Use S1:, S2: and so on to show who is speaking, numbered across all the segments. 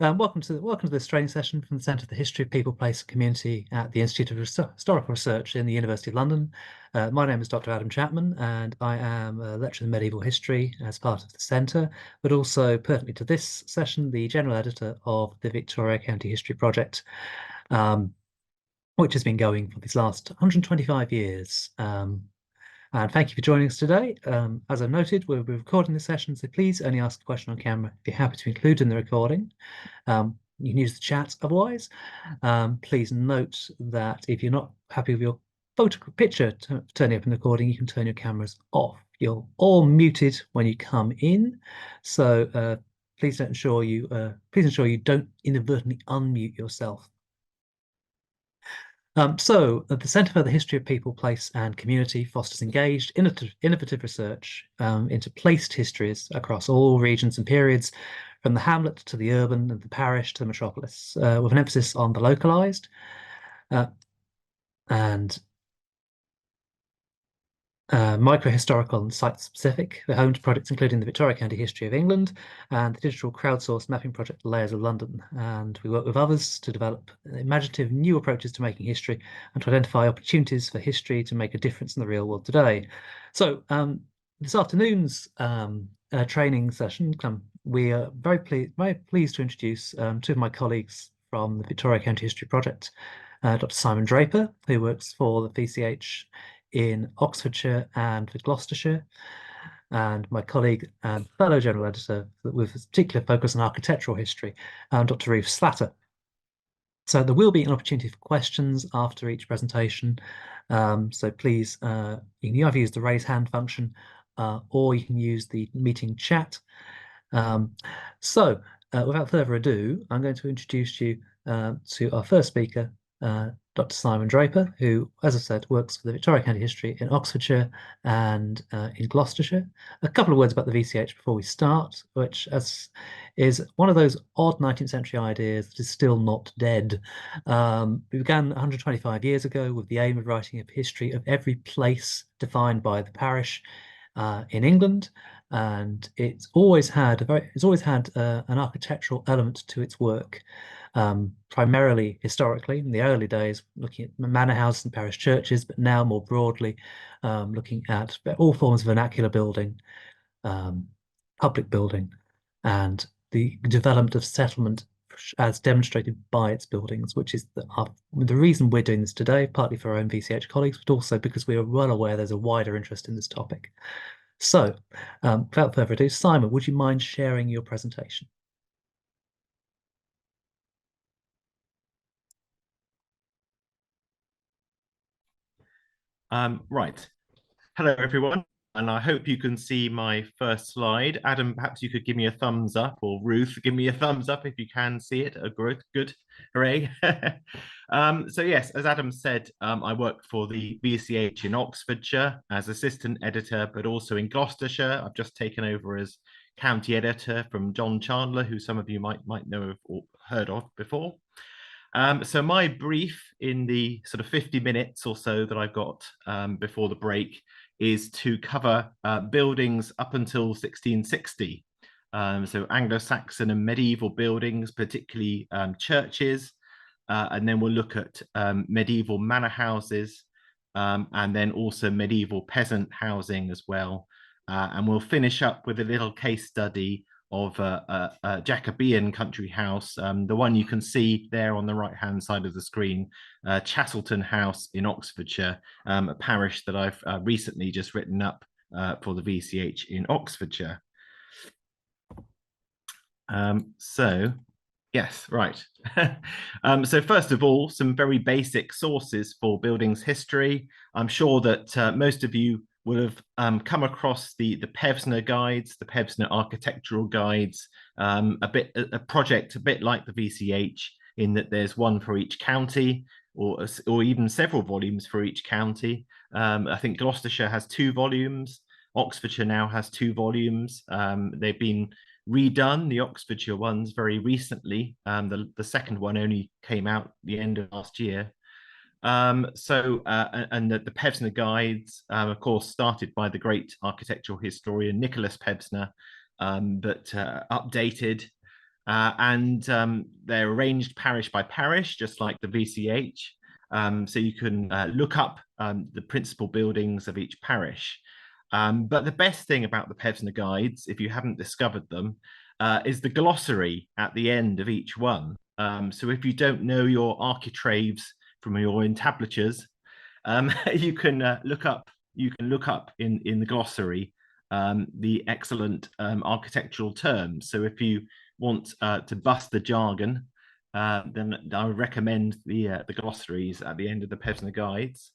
S1: Welcome to this training session from the Centre for the History of People, Place and Community at the Institute of Historical Research in the University of London. My name is Dr. Adam Chapman, and I am a lecturer in medieval history as part of the centre, but also pertinently to this session, the general editor of the Victoria County History Project, which has been going for these last 125 years. And thank you for joining us today. As I've noted, we'll be recording this session, so please only ask a question on camera if you're happy to include in the recording. You can use the chat otherwise. Please note that if you're not happy with your picture turning up in the recording, you can turn your cameras off. You're all muted when you come in, so please ensure you don't inadvertently unmute yourself. The Centre for the History of People, Place and Community fosters engaged, innovative research into placed histories across all regions and periods, from the hamlet to the urban and the parish to the metropolis, with an emphasis on the localised and micro-historical and site-specific. We're home to projects including the Victoria County History of England and the digital crowdsourced mapping project Layers of London. And we work with others to develop imaginative new approaches to making history and to identify opportunities for history to make a difference in the real world today. So this afternoon's training session, we are very pleased to introduce two of my colleagues from the Victoria County History Project, Dr. Simon Draper, who works for the VCH in Oxfordshire and with Gloucestershire, and my colleague and fellow general editor with a particular focus on architectural history, Dr. Ruth Slatter. So there will be an opportunity for questions after each presentation. So please, you can either use the raise hand function or you can use the meeting chat. Without further ado, I'm going to introduce you to our first speaker, Dr. Simon Draper, who, as I said, works for the Victoria County History in Oxfordshire and in Gloucestershire. A couple of words about the VCH before we start, which is one of those odd 19th century ideas that is still not dead. We began 125 years ago with the aim of writing a history of every place defined by the parish in England, and it's always had an architectural element to its work. Primarily historically, in the early days, looking at manor houses and parish churches, but now more broadly, looking at all forms of vernacular building, public building, and the development of settlement as demonstrated by its buildings, which is the reason we're doing this today, partly for our own VCH colleagues, but also because we are well aware there's a wider interest in this topic. So, without further ado, Simon, would you mind sharing your presentation?
S2: Right. Hello, everyone, and I hope you can see my first slide. Adam, perhaps you could give me a thumbs up, or Ruth, give me a thumbs up if you can see it. Good, hooray. So yes, as Adam said, I work for the VCH in Oxfordshire as assistant editor, but also in Gloucestershire. I've just taken over as county editor from John Chandler, who some of you might know of or heard of before. So my brief in the sort of 50 minutes or so that I've got before the break is to cover buildings up until 1660. So Anglo-Saxon and medieval buildings, particularly churches, and then we'll look at medieval manor houses, and then also medieval peasant housing as well. And we'll finish up with a little case study of a Jacobean country house, the one you can see there on the right-hand side of the screen, Chastleton House in Oxfordshire, a parish that I've recently just written up for the VCH in Oxfordshire. Yes, right. So first of all, some very basic sources for buildings history. I'm sure that most of you will have come across the Pevsner guides, the Pevsner architectural guides, a project a bit like the VCH in that there's one for each county, or even several volumes for each county. I think Gloucestershire has 2 volumes. Oxfordshire now has 2 volumes. They've been redone, the Oxfordshire ones, very recently. The second one only came out the end of last year. And the Pevsner guides, of course, started by the great architectural historian Nicholas Pevsner, but updated. and they're arranged parish by parish, just like the VCH. So you can look up the principal buildings of each parish. But the best thing about the Pevsner guides, if you haven't discovered them, is the glossary at the end of each one. So if you don't know your architraves from your entablatures, you can look up. You can look up in the glossary the excellent architectural terms. So if you want to bust the jargon, then I would recommend the glossaries at the end of the Pevsner guides.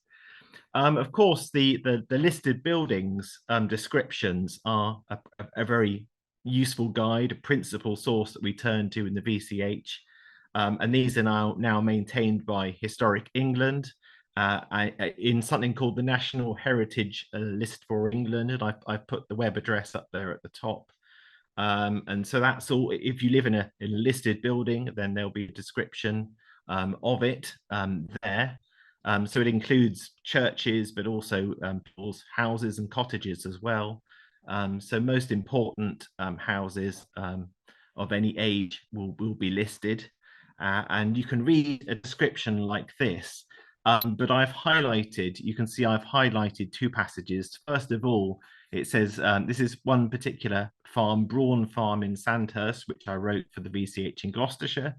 S2: Of course, the listed buildings descriptions are a very useful guide, a principal source that we turn to in the VCH. And these are now maintained by Historic England in something called the National Heritage List for England. And I've put the web address up there at the top. And so that's all. If you live in a listed building, then there'll be a description of it there. So it includes churches, but also people's houses and cottages as well. So most important houses of any age will be listed. And you can read a description like this. But I've highlighted, you can see I've highlighted two passages. First of all, it says, this is one particular farm, Brawn Farm in Sandhurst, which I wrote for the VCH in Gloucestershire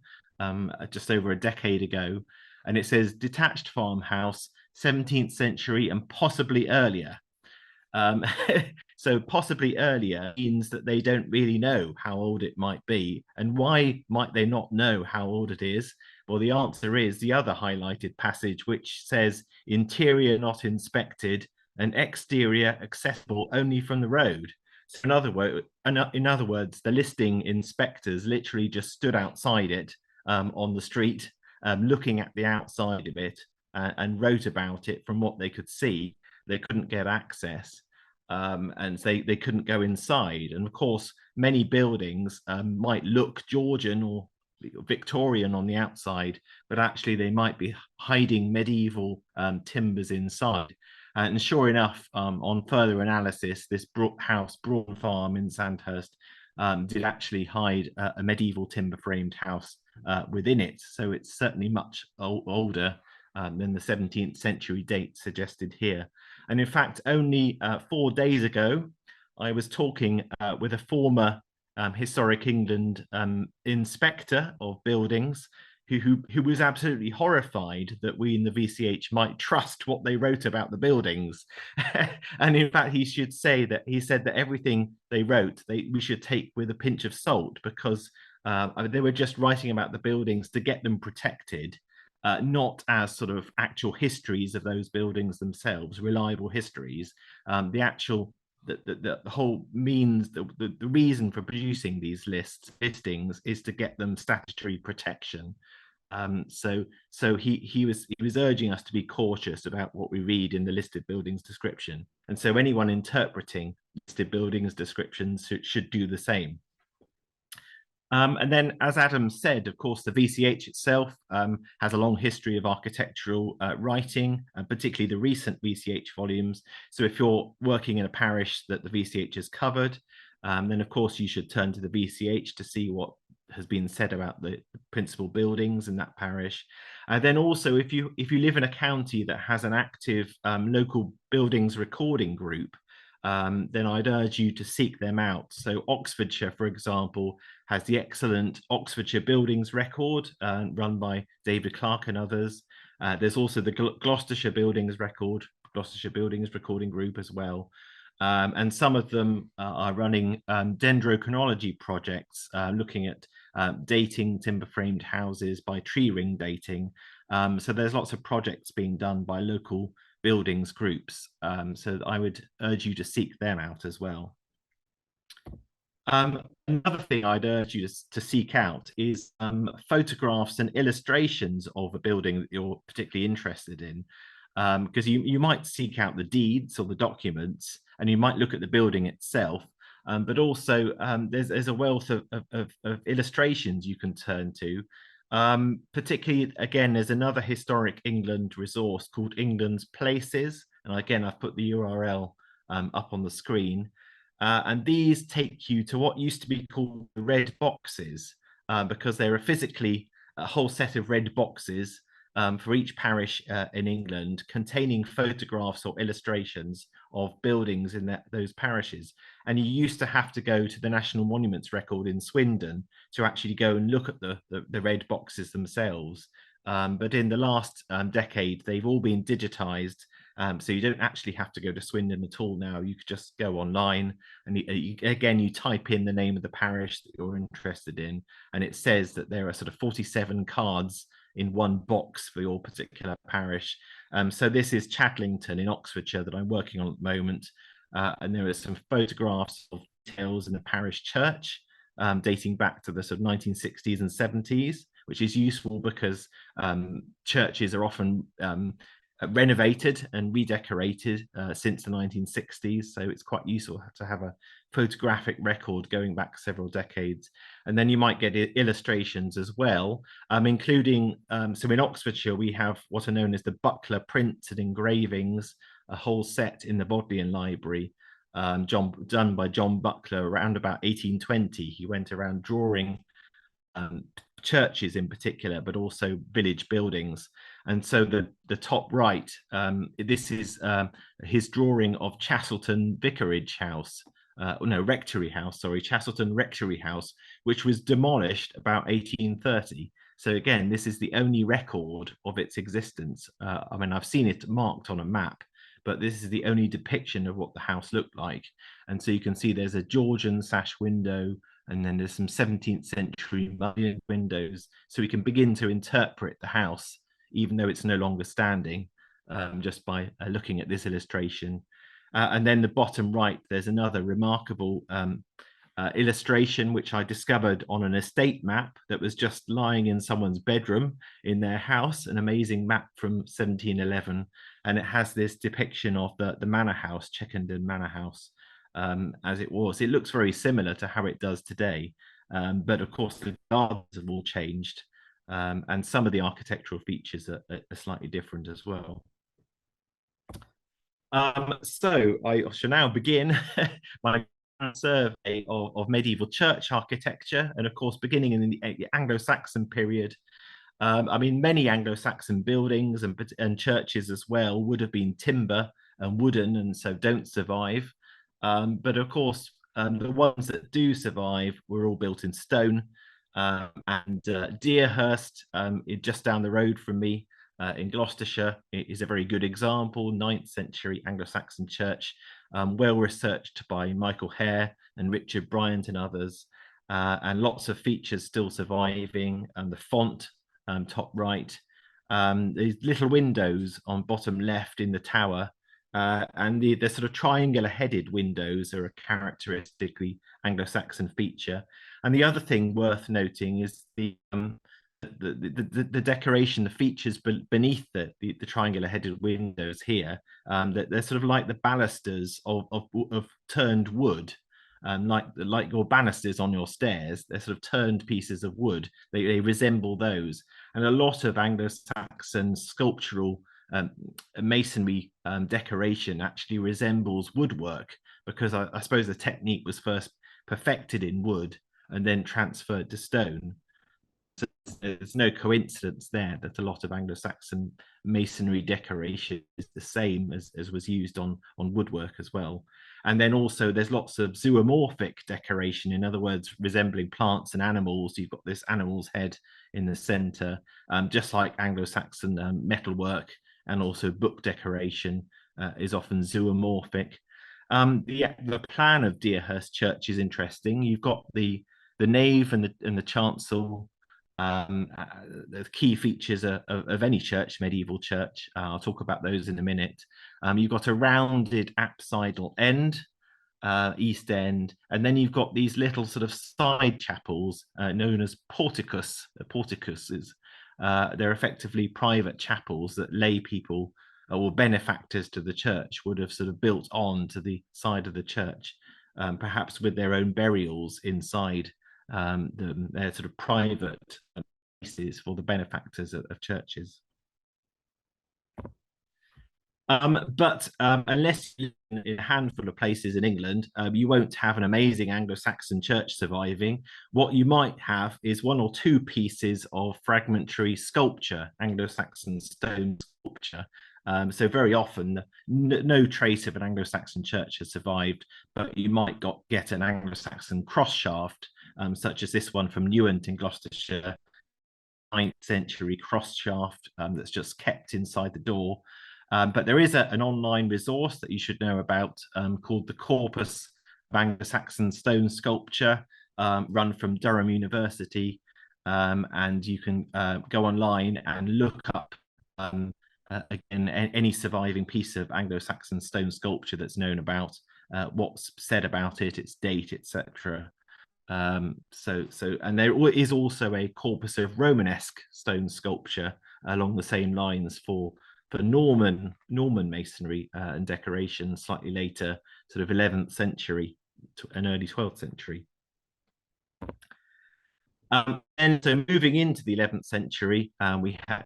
S2: just over a decade ago. And it says detached farmhouse, 17th century and possibly earlier. So possibly earlier means that they don't really know how old it might be. And why might they not know how old it is? Well, the answer is the other highlighted passage, which says interior not inspected and exterior accessible only from the road. So in other words, the listing inspectors literally just stood outside it on the street, looking at the outside of it and wrote about it from what they could see. They couldn't get access. And they couldn't go inside. And of course, many buildings might look Georgian or Victorian on the outside, but actually they might be hiding medieval timbers inside. And sure enough, on further analysis, this house, Brawn Farm in Sandhurst, did actually hide a medieval timber-framed house within it. So it's certainly much older than the 17th century date suggested here. And in fact, only 4 days ago, I was talking with a former Historic England inspector of buildings who was absolutely horrified that we in the VCH might trust what they wrote about the buildings. And in fact, he said that everything they wrote, we should take with a pinch of salt, because they were just writing about the buildings to get them protected. Not as sort of actual histories of those buildings themselves, reliable histories. The whole means, the reason for producing these listings is to get them statutory protection. So he was urging us to be cautious about what we read in the listed buildings description. And so anyone interpreting listed buildings descriptions should do the same. And then, as Adam said, of course, the VCH itself has a long history of architectural writing, and particularly the recent VCH volumes. So if you're working in a parish that the VCH has covered, then of course you should turn to the VCH to see what has been said about the principal buildings in that parish. And then also, if you live in a county that has an active local buildings recording group, then I'd urge you to seek them out. So Oxfordshire, for example, has the excellent Oxfordshire Buildings Record run by David Clark and others. There's also the Gloucestershire Buildings Recording Group as well. And some of them are running dendrochronology projects, looking at dating timber-framed houses by tree ring dating. So there's lots of projects being done by local buildings groups. So I would urge you to seek them out as well. Another thing I'd urge you to seek out is photographs and illustrations of a building that you're particularly interested in, because you might seek out the deeds or the documents, and you might look at the building itself, but also there's a wealth of illustrations you can turn to. Particularly, again, there's another Historic England resource called England's Places, and again, I've put the URL up on the screen. And these take you to what used to be called the red boxes. because there are physically a whole set of red boxes for each parish in England containing photographs or illustrations of buildings in those parishes. And you used to have to go to the National Monuments Record in Swindon to actually go and look at the red boxes themselves. But in the last decade, they've all been digitized. So you don't actually have to go to Swindon at all now. You could just go online and again, you type in the name of the parish that you're interested in, and it says that there are sort of 47 cards in one box for your particular parish. So this is Chadlington in Oxfordshire that I'm working on at the moment. And there are some photographs of details in the parish church dating back to the sort of 1960s and 70s, which is useful because churches are often renovated and redecorated since the 1960s. So it's quite useful to have a photographic record going back several decades. And then you might get illustrations as well, including, so in Oxfordshire, we have what are known as the Buckler prints and engravings, a whole set in the Bodleian Library, done by John Buckler around about 1820. He went around drawing churches in particular, but also village buildings. And so the top right, this is his drawing of Chastleton Vicarage House, no, Rectory House, sorry, Chastleton Rectory House, which was demolished about 1830. So again, this is the only record of its existence. I mean, I've seen it marked on a map, but this is the only depiction of what the house looked like. And so you can see there's a Georgian sash window, and then there's some 17th century mullioned windows. So we can begin to interpret the house, even though it's no longer standing, just by looking at this illustration. And then the bottom right, there's another remarkable illustration, which I discovered on an estate map that was just lying in someone's bedroom in their house, an amazing map from 1711. And it has this depiction of the manor house, Chickenden Manor House, as it was. It looks very similar to how it does today. But of course, the gardens have all changed. And some of the architectural features are slightly different as well. So I shall now begin my survey of medieval church architecture, and of course, beginning in the Anglo-Saxon period. I mean, many Anglo-Saxon buildings and churches as well would have been timber and wooden, and so don't survive. But of course, the ones that do survive were all built in stone. And Deerhurst, just down the road from me, in Gloucestershire, is a very good example. 9th century Anglo-Saxon church, well researched by Michael Hare and Richard Bryant and others, and lots of features still surviving. And the font, top right, these little windows on bottom left in the tower, and the sort of triangular headed windows are a characteristically Anglo-Saxon feature. And the other thing worth noting is the decoration, the features beneath the triangular headed windows here, that they're sort of like the balusters of turned wood, like your banisters on your stairs. They're sort of turned pieces of wood. They resemble those. And a lot of Anglo-Saxon sculptural masonry decoration actually resembles woodwork, because I suppose the technique was first perfected in wood and then transferred to stone. So there's no coincidence there that a lot of Anglo-Saxon masonry decoration is the same as was used on woodwork as well. And then also there's lots of zoomorphic decoration, in other words, resembling plants and animals. You've got this animal's head in the center, just like Anglo-Saxon metalwork, and also book decoration is often zoomorphic. The plan of Deerhurst Church is interesting. You've got the nave and the chancel. The key features of any church, medieval church. I'll talk about those in a minute. You've got a rounded apsidal end, east end, and then you've got these little sort of side chapels known as porticuses. They're effectively private chapels that lay people or benefactors to the church would have sort of built on to the side of the church, perhaps with their own burials inside. They're sort of private places for the benefactors of churches. But unless you live in a handful of places in England, you won't have an amazing Anglo-Saxon church surviving. What you might have is one or two pieces of fragmentary sculpture, Anglo-Saxon stone sculpture. So very often, no trace of an Anglo-Saxon church has survived, but you might get an Anglo-Saxon cross shaft, such as this one from Newent in Gloucestershire, 9th century cross shaft that's just kept inside the door. But there is an online resource that you should know about called the Corpus of Anglo-Saxon Stone Sculpture, run from Durham University. And you can go online and look up again any surviving piece of Anglo-Saxon stone sculpture that's known about, what's said about it, its date, etc. And there is also a corpus of Romanesque stone sculpture along the same lines for Norman masonry and decoration, slightly later, sort of 11th century and early 12th century. And so moving into the 11th century, we have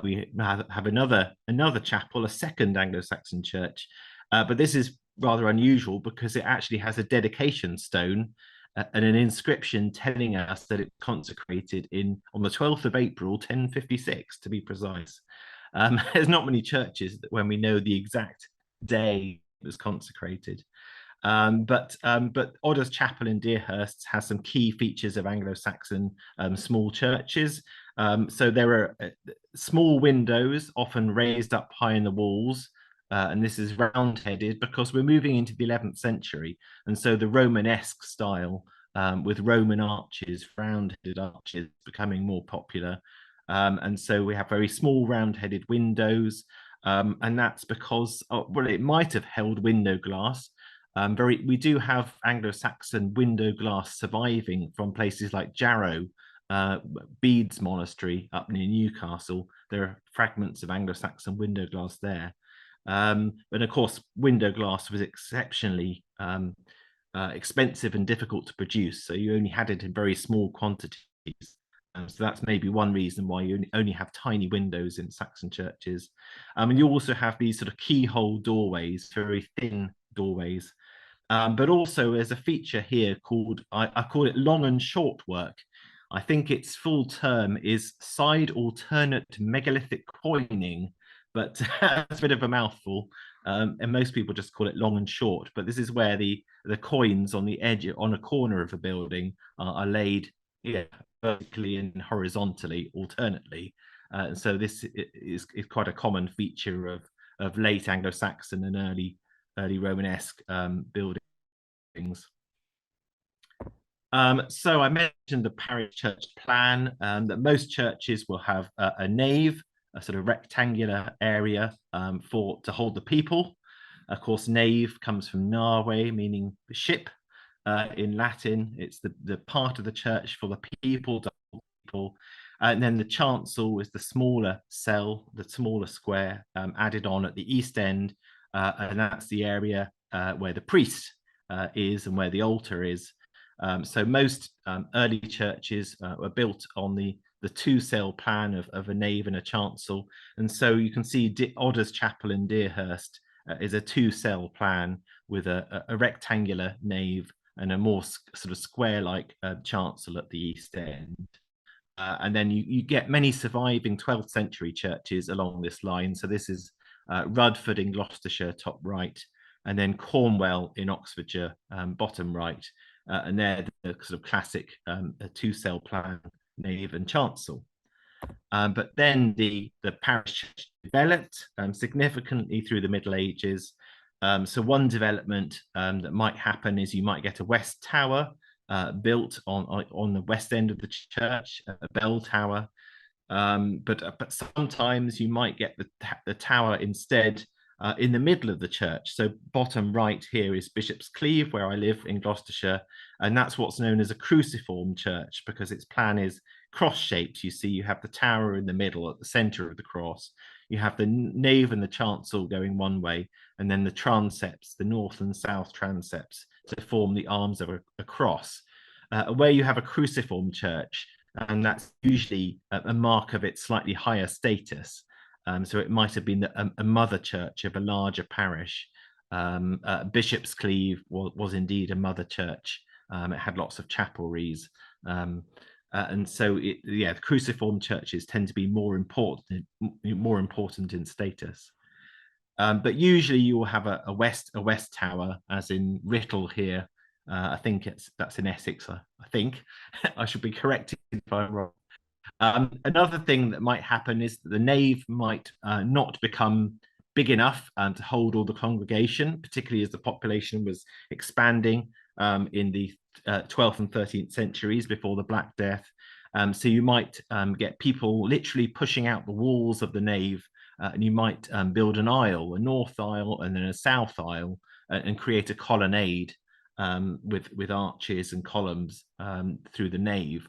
S2: we have another chapel, a second Anglo-Saxon church, but this is rather unusual because it actually has a dedication stone and an inscription telling us that it's consecrated on the 12th of April, 1056, to be precise. There's not many churches that when we know the exact day it was consecrated. But Odder's Chapel in Deerhurst has some key features of Anglo-Saxon small churches. So there are small windows, often raised up high in the walls, and this is round-headed because we're moving into the 11th century, and so the Romanesque style with Roman arches, round-headed arches, becoming more popular. And so we have very small round-headed windows, and that's because, well, it might have held window glass. We do have Anglo-Saxon window glass surviving from places like Jarrow, Bede's monastery up near Newcastle. There are fragments of Anglo-Saxon window glass there. But of course, window glass was exceptionally expensive and difficult to produce, so you only had it in very small quantities. So that's maybe one reason why you only have tiny windows in Saxon churches. And you also have these sort of keyhole doorways, very thin doorways. But also there's a feature here called, I call it long and short work. I think its full term is side alternate megalithic coining, but it's a bit of a mouthful. And most people just call it long and short. But this is where the coins on the edge, on a corner of a building, are laid, yeah, vertically and horizontally, alternately. So this is quite a common feature of late Anglo-Saxon and early Romanesque buildings. So I mentioned the parish church plan, that most churches will have a nave, a sort of rectangular area to hold the people. Of course, nave comes from nave, meaning the ship. In Latin, it's the part of the church for the people, to hold people. And then the chancel is the smaller cell, the smaller square added on at the east end, and that's the area where the priest is and where the altar is. So most early churches were built on the two-cell plan of a nave and a chancel. And so you can see Odder's Chapel in Deerhurst is a two-cell plan with a rectangular nave and a more sort of square-like chancel at the east end. And then you get many surviving 12th century churches along this line. So this is Rudford in Gloucestershire, top right, and then Cornwell in Oxfordshire, bottom right. And they're the sort of classic two-cell plan, nave and chancel. But then the parish developed significantly through the Middle Ages. So one development that might happen is you might get a west tower built on the west end of the church, a bell tower. But sometimes you might get the tower instead in the middle of the church. So bottom right here is Bishop's Cleeve, where I live in Gloucestershire, and that's what's known as a cruciform church because its plan is cross-shaped. You see, you have the tower in the middle at the centre of the cross. You have the nave and the chancel going one way, and then the transepts, the north and south transepts, to form the arms of a cross. Where you have a cruciform church, and that's usually a mark of its slightly higher status. So it might have been a mother church of a larger parish. Bishop's Cleeve was indeed a mother church. It had lots of chapelries. And so, the cruciform churches tend to be more important in status. But usually you will have a west tower, as in Writtle here. I think that's in Essex. I think I should be corrected if I'm wrong. Another thing that might happen is that the nave might not become big enough to hold all the congregation, particularly as the population was expanding in the 12th and 13th centuries before the Black Death. So you might get people literally pushing out the walls of the nave, and you might build an aisle, a north aisle and then a south aisle, and create a colonnade with arches and columns through the nave.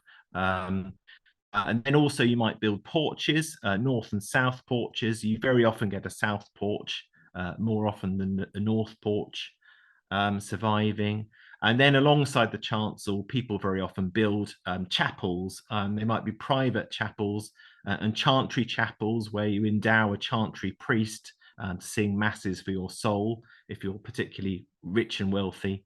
S2: And then also you might build porches, north and south porches. You very often get a south porch, more often than the north porch surviving. And then alongside the chancel, people very often build chapels. They might be private chapels and chantry chapels where you endow a chantry priest to sing masses for your soul, if you're particularly rich and wealthy.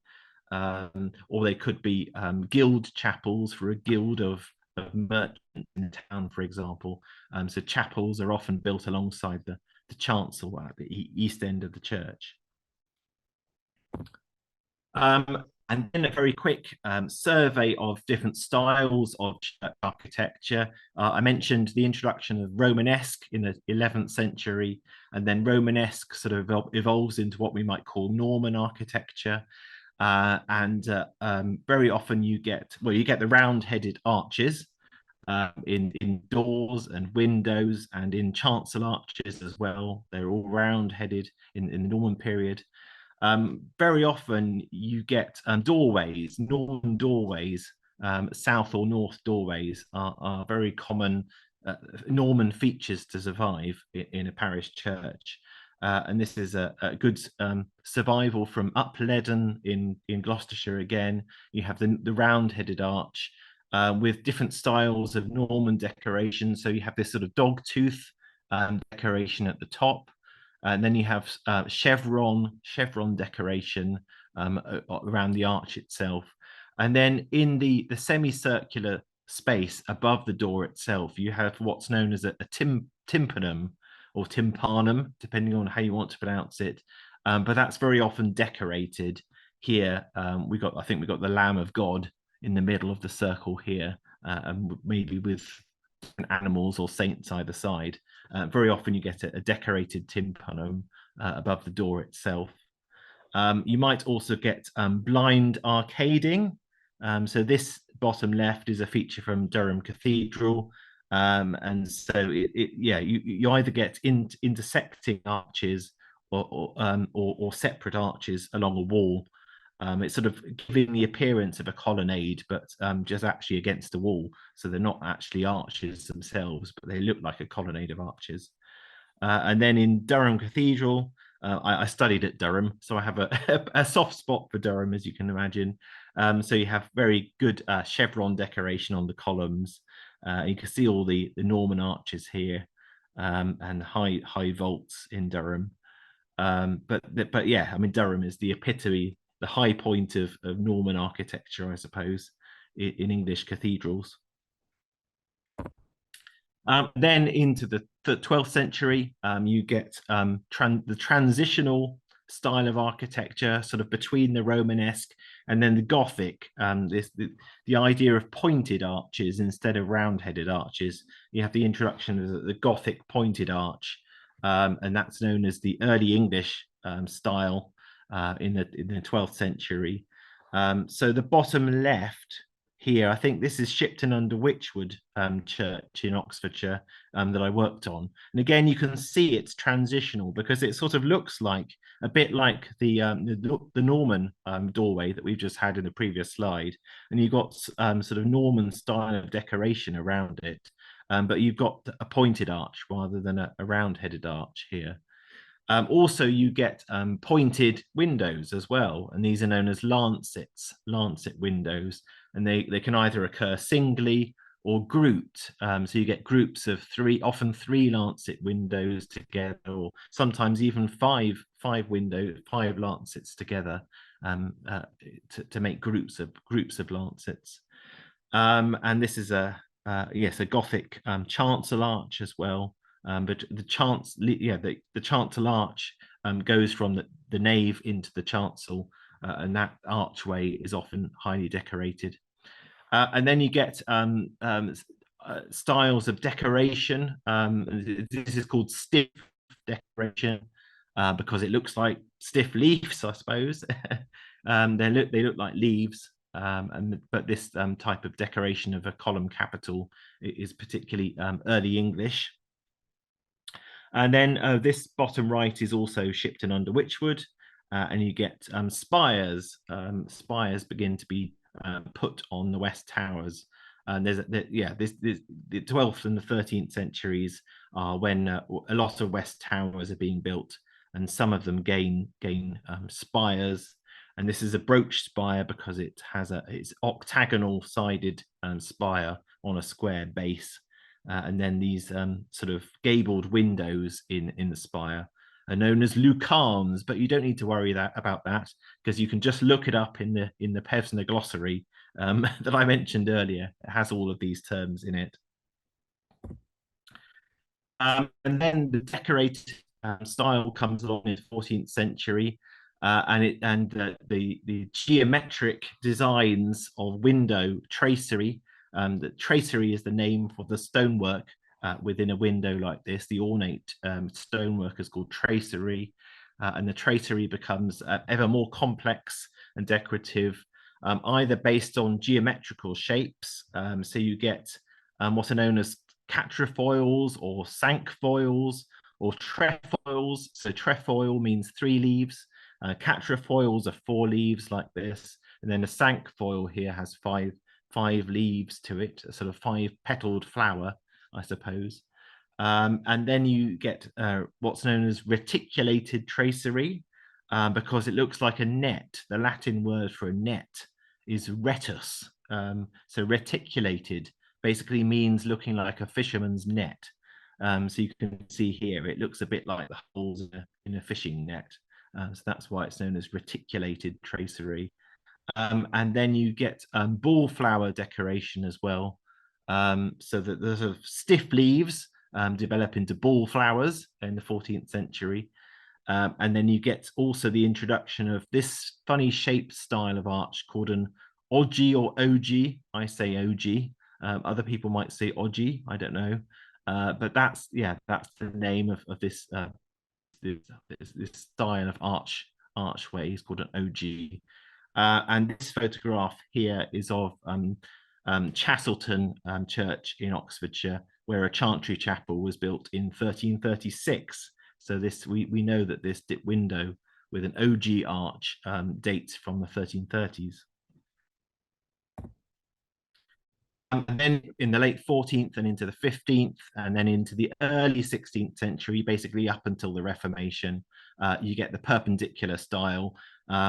S2: Or they could be guild chapels for a guild of merchants in town, for example. So chapels are often built alongside the chancel at the east end of the church. And then a very quick survey of different styles of architecture. I mentioned the introduction of Romanesque in the 11th century, and then Romanesque sort of evolves into what we might call Norman architecture. Very often you get the round-headed arches in doors and windows, and in chancel arches as well. They're all round-headed in the Norman period. Very often you get doorways, Norman doorways, south or north doorways are very common Norman features to survive in a parish church. And this is a good survival from Upledden in Gloucestershire again. You have the round-headed arch with different styles of Norman decoration. So you have this sort of dog tooth decoration at the top. And then you have chevron decoration around the arch itself. And then in the semicircular space above the door itself, you have what's known as a tympanum or tympanum, depending on how you want to pronounce it. But that's very often decorated here. I think we got the Lamb of God in the middle of the circle here, and maybe with animals or saints either side. Very often you get a decorated tympanum above the door itself. You might also get blind arcading. So this bottom left is a feature from Durham Cathedral. And so you either get intersecting arches or separate arches along a wall. It's sort of giving the appearance of a colonnade, but just actually against a wall. So they're not actually arches themselves, but they look like a colonnade of arches. And then in Durham Cathedral, I studied at Durham, so I have a soft spot for Durham, as you can imagine. So you have very good chevron decoration on the columns. You can see all the Norman arches here, and high vaults in Durham. But yeah, I mean, Durham is the epitome, the high point of Norman architecture, I suppose, in English cathedrals. Then into the 12th century, you get the transitional style of architecture, sort of between the Romanesque and then the Gothic. The idea of pointed arches instead of round-headed arches. You have the introduction of the Gothic pointed arch, and that's known as the early English style in the 12th century. So the bottom left here, I think this is Shipton under Wychwood Church in Oxfordshire that I worked on. And again, you can see it's transitional because it sort of looks like a bit like the Norman doorway that we've just had in the previous slide. And you've got sort of Norman style of decoration around it. But you've got a pointed arch rather than a round-headed arch here. Also, you get pointed windows as well, and these are known as lancet windows, and they can either occur singly or grouped. So you get groups of three, often three lancet windows together, or sometimes even five lancets together, to make groups of lancets. And this is a yes, a Gothic chancel arch as well. But the chancel arch goes from the nave into the chancel, and that archway is often highly decorated. And then you get styles of decoration. This is called stiff decoration because it looks like stiff leaves, I suppose. They look like leaves. But this type of decoration of a column capital is particularly early English. And then this bottom right is also Shipton under Wychwood, and you get spires. Spires begin to be put on the West Towers. And the 12th and the 13th centuries are when a lot of West Towers are being built, and some of them gain spires. And this is a brooch spire because it's octagonal sided spire on a square base. And then these sort of gabled windows in the spire are known as lucarnes, but you don't need to worry about that because you can just look it up in the Pevsner glossary that I mentioned earlier. It has all of these terms in it. And then the decorated style comes along in the 14th century, and the geometric designs of window tracery. The tracery is the name for the stonework within a window like this. The ornate stonework is called tracery, and the tracery becomes ever more complex and decorative, either based on geometrical shapes. So you get what are known as quatrefoils or cinquefoils or trefoils. So trefoil means 3 leaves. Quatrefoils are 4 leaves like this, and then a cinquefoil here has five leaves to it, a sort of 5-petaled flower, I suppose. And then you get what's known as reticulated tracery, because it looks like a net. The Latin word for a net is retus. So reticulated basically means looking like a fisherman's net. So you can see here, it looks a bit like the holes in a fishing net. So that's why it's known as reticulated tracery. And then you get ball flower decoration as well. So that the sort of stiff leaves develop into ball flowers in the 14th century. And then you get also the introduction of this funny shaped style of arch called an ogee or ogee. I say ogee. Other people might say ogee. I don't know. But that's the name of this this style of archway. It's called an ogee. And this photograph here is of Chastleton Church in Oxfordshire, where a chantry chapel was built in 1336. So this we know that this dip window with an ogee arch dates from the 1330s. And then in the late 14th and into the 15th, and then into the early 16th century, basically up until the Reformation, you get the perpendicular style,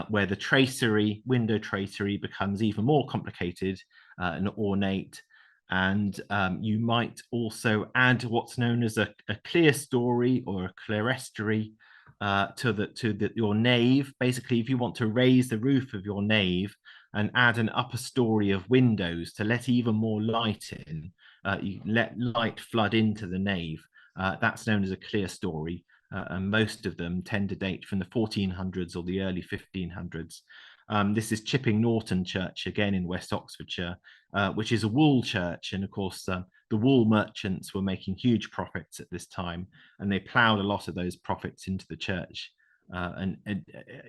S2: where the window tracery becomes even more complicated and ornate. And you might also add what's known as a clerestory or a clerestory to your nave. Basically, if you want to raise the roof of your nave and add an upper story of windows to let even more light in, you let light flood into the nave. That's known as a clerestory, and most of them tend to date from the 1400s or the early 1500s. This is Chipping Norton Church, again in West Oxfordshire, which is a wool church. And of course, the wool merchants were making huge profits at this time, and they ploughed a lot of those profits into the church and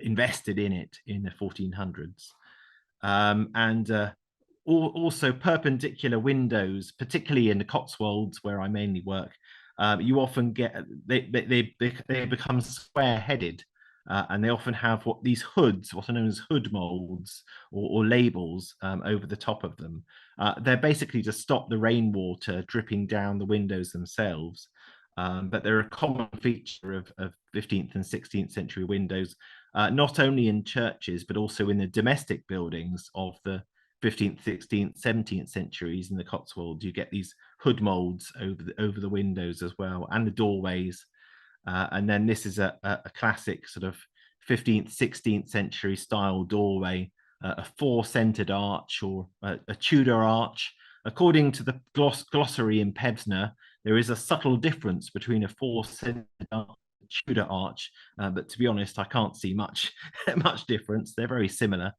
S2: invested in it in the 1400s. Also perpendicular windows, particularly in the Cotswolds, where I mainly work, you often get they become square-headed, and they often have these hoods, what are known as hood molds or labels over the top of them. They're basically to stop the rainwater dripping down the windows themselves. But they're a common feature of 15th and 16th century windows, not only in churches, but also in the domestic buildings of the 15th, 16th, 17th centuries in the Cotswolds. You get these hood molds over the windows as well, and the doorways. And then this is a classic sort of 15th, 16th century style doorway, a four-centered arch or a Tudor arch. According to the glossary in Pevsner, there is a subtle difference between a four-centered arch and a Tudor arch, but to be honest, I can't see much much difference. They're very similar.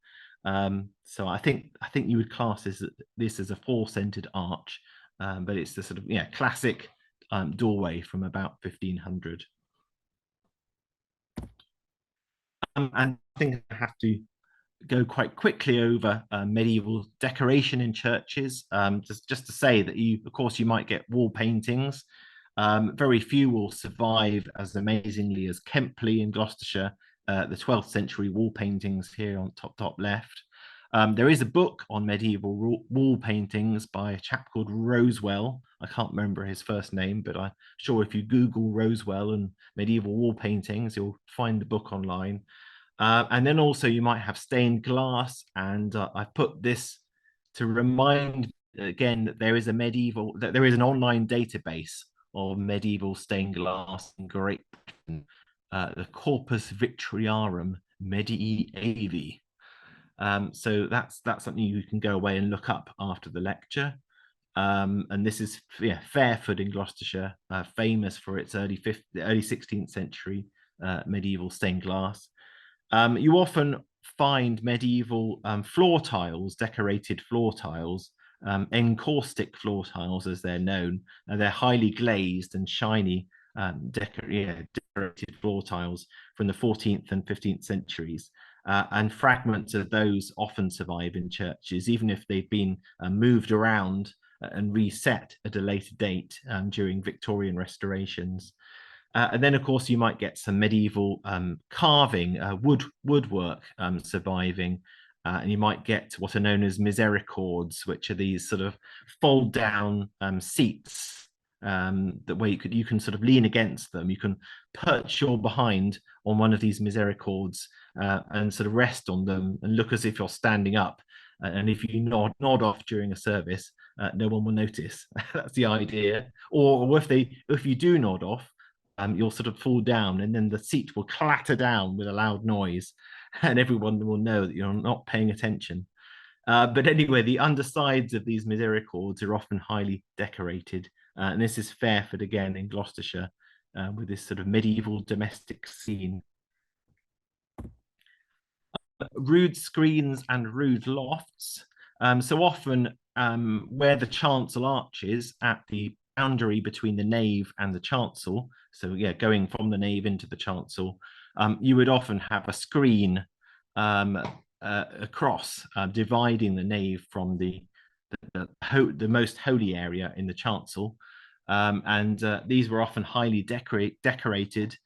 S2: So I think you would class this as a four-centered arch, but it's the sort of classic doorway from about 1500. And I think I have to go quite quickly over medieval decoration in churches. Just to say that of course, you might get wall paintings. Very few will survive as amazingly as Kempley in Gloucestershire, the 12th century wall paintings here on top left. There is a book on medieval wall paintings by a chap called Rosewell. I can't remember his first name, but I'm sure if you Google Rosewell and medieval wall paintings, you'll find the book online. And then also you might have stained glass, and I've put this to remind again that there is an online database of medieval stained glass in Great Britain, the Corpus Victoriarum Medievae. So that's something you can go away and look up after the lecture. And this is Fairford in Gloucestershire, famous for its early 16th century medieval stained glass. You often find medieval floor tiles, decorated floor tiles, encaustic floor tiles as they're known. They're highly glazed and shiny decorated floor tiles from the 14th and 15th centuries. And fragments of those often survive in churches, even if they've been moved around and reset at a later date during Victorian restorations. And then, of course, you might get some medieval carving, woodwork surviving. And you might get what are known as misericords, which are these sort of fold down seats that way you can sort of lean against them. You can perch your behind on one of these misericords and sort of rest on them and look as if you're standing up. And if you nod off during a service, no one will notice. That's the idea. Or if you do nod off, you'll sort of fall down, and then the seat will clatter down with a loud noise, and everyone will know that you're not paying attention. But anyway, the undersides of these misericords are often highly decorated. And this is Fairford again in Gloucestershire, with this sort of medieval domestic scene. Rood screens and rood lofts. So often where the chancel arch is at the boundary between the nave and the chancel, so going from the nave into the chancel, you would often have a screen across, dividing the nave from the most holy area in the chancel. And these were often highly decorated,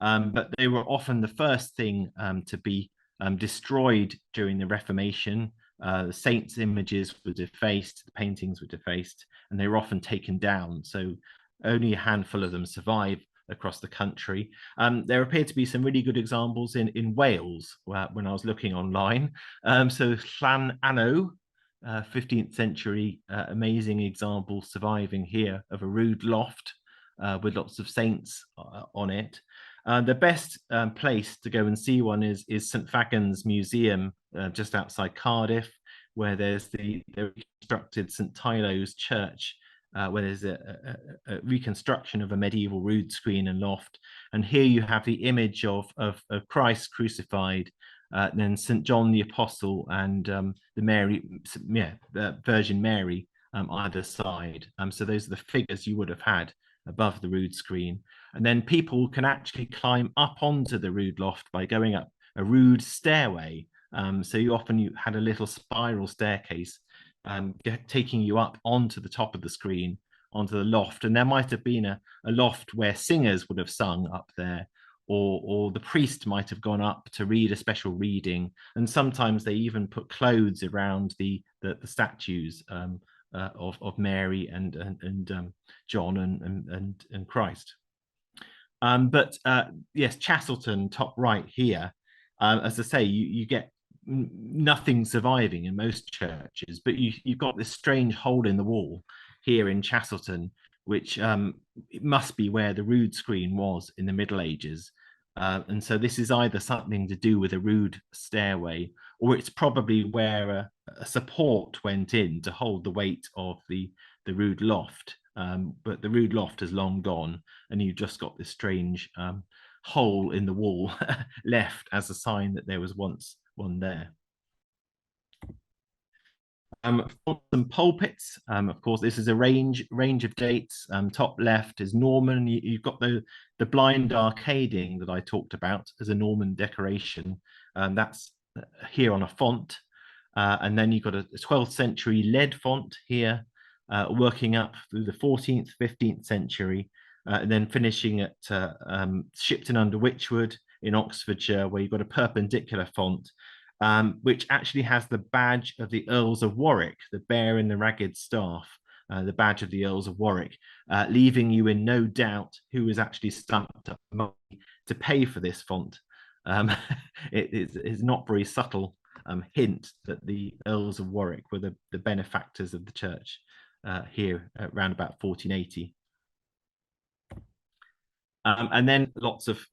S2: but they were often the first thing to be destroyed during the Reformation. The saints' images were defaced, the paintings were defaced, and they were often taken down. So only a handful of them survive across the country. There appear to be some really good examples in Wales when I was looking online. So Llan Anno, 15th century, amazing example surviving here of a rood loft with lots of saints on it. The best place to go and see one is St Fagan's Museum, just outside Cardiff, where there's the reconstructed St Tylo's Church, where there's a reconstruction of a medieval rood screen and loft. And here you have the image of Christ crucified, then St John the Apostle and the Virgin Mary either side. So those are the figures you would have had above the rood screen. And then people can actually climb up onto the rood loft by going up a rood stairway. So you had a little spiral staircase taking you up onto the top of the screen, onto the loft. And there might have been a loft where singers would have sung up there, or the priest might have gone up to read a special reading. And sometimes they even put clothes around the statues of Mary and John and Christ. But yes, Chastleton, top right here, as I say, you get nothing surviving in most churches, but you've got this strange hole in the wall here in Chastleton, which it must be where the rood screen was in the Middle Ages. And so this is either something to do with a rood stairway, or it's probably where a support went in to hold the weight of the rood loft. But the rood loft has long gone, and you've just got this strange hole in the wall left as a sign that there was once one there. Some pulpits, of course, this is a range of dates. Top left is Norman. You've got the blind arcading that I talked about as a Norman decoration. That's here on a font. And then you've got a 12th century lead font here, working up through the 14th, 15th century, and then finishing at Shipton under Wychwood in Oxfordshire, where you've got a perpendicular font, which actually has the badge of the Earls of Warwick, the bear in the ragged staff, the badge of the Earls of Warwick, leaving you in no doubt who is actually stumped up money to pay for this font. It is not very subtle hint that the Earls of Warwick were the benefactors of the church here around about 1480. And then lots of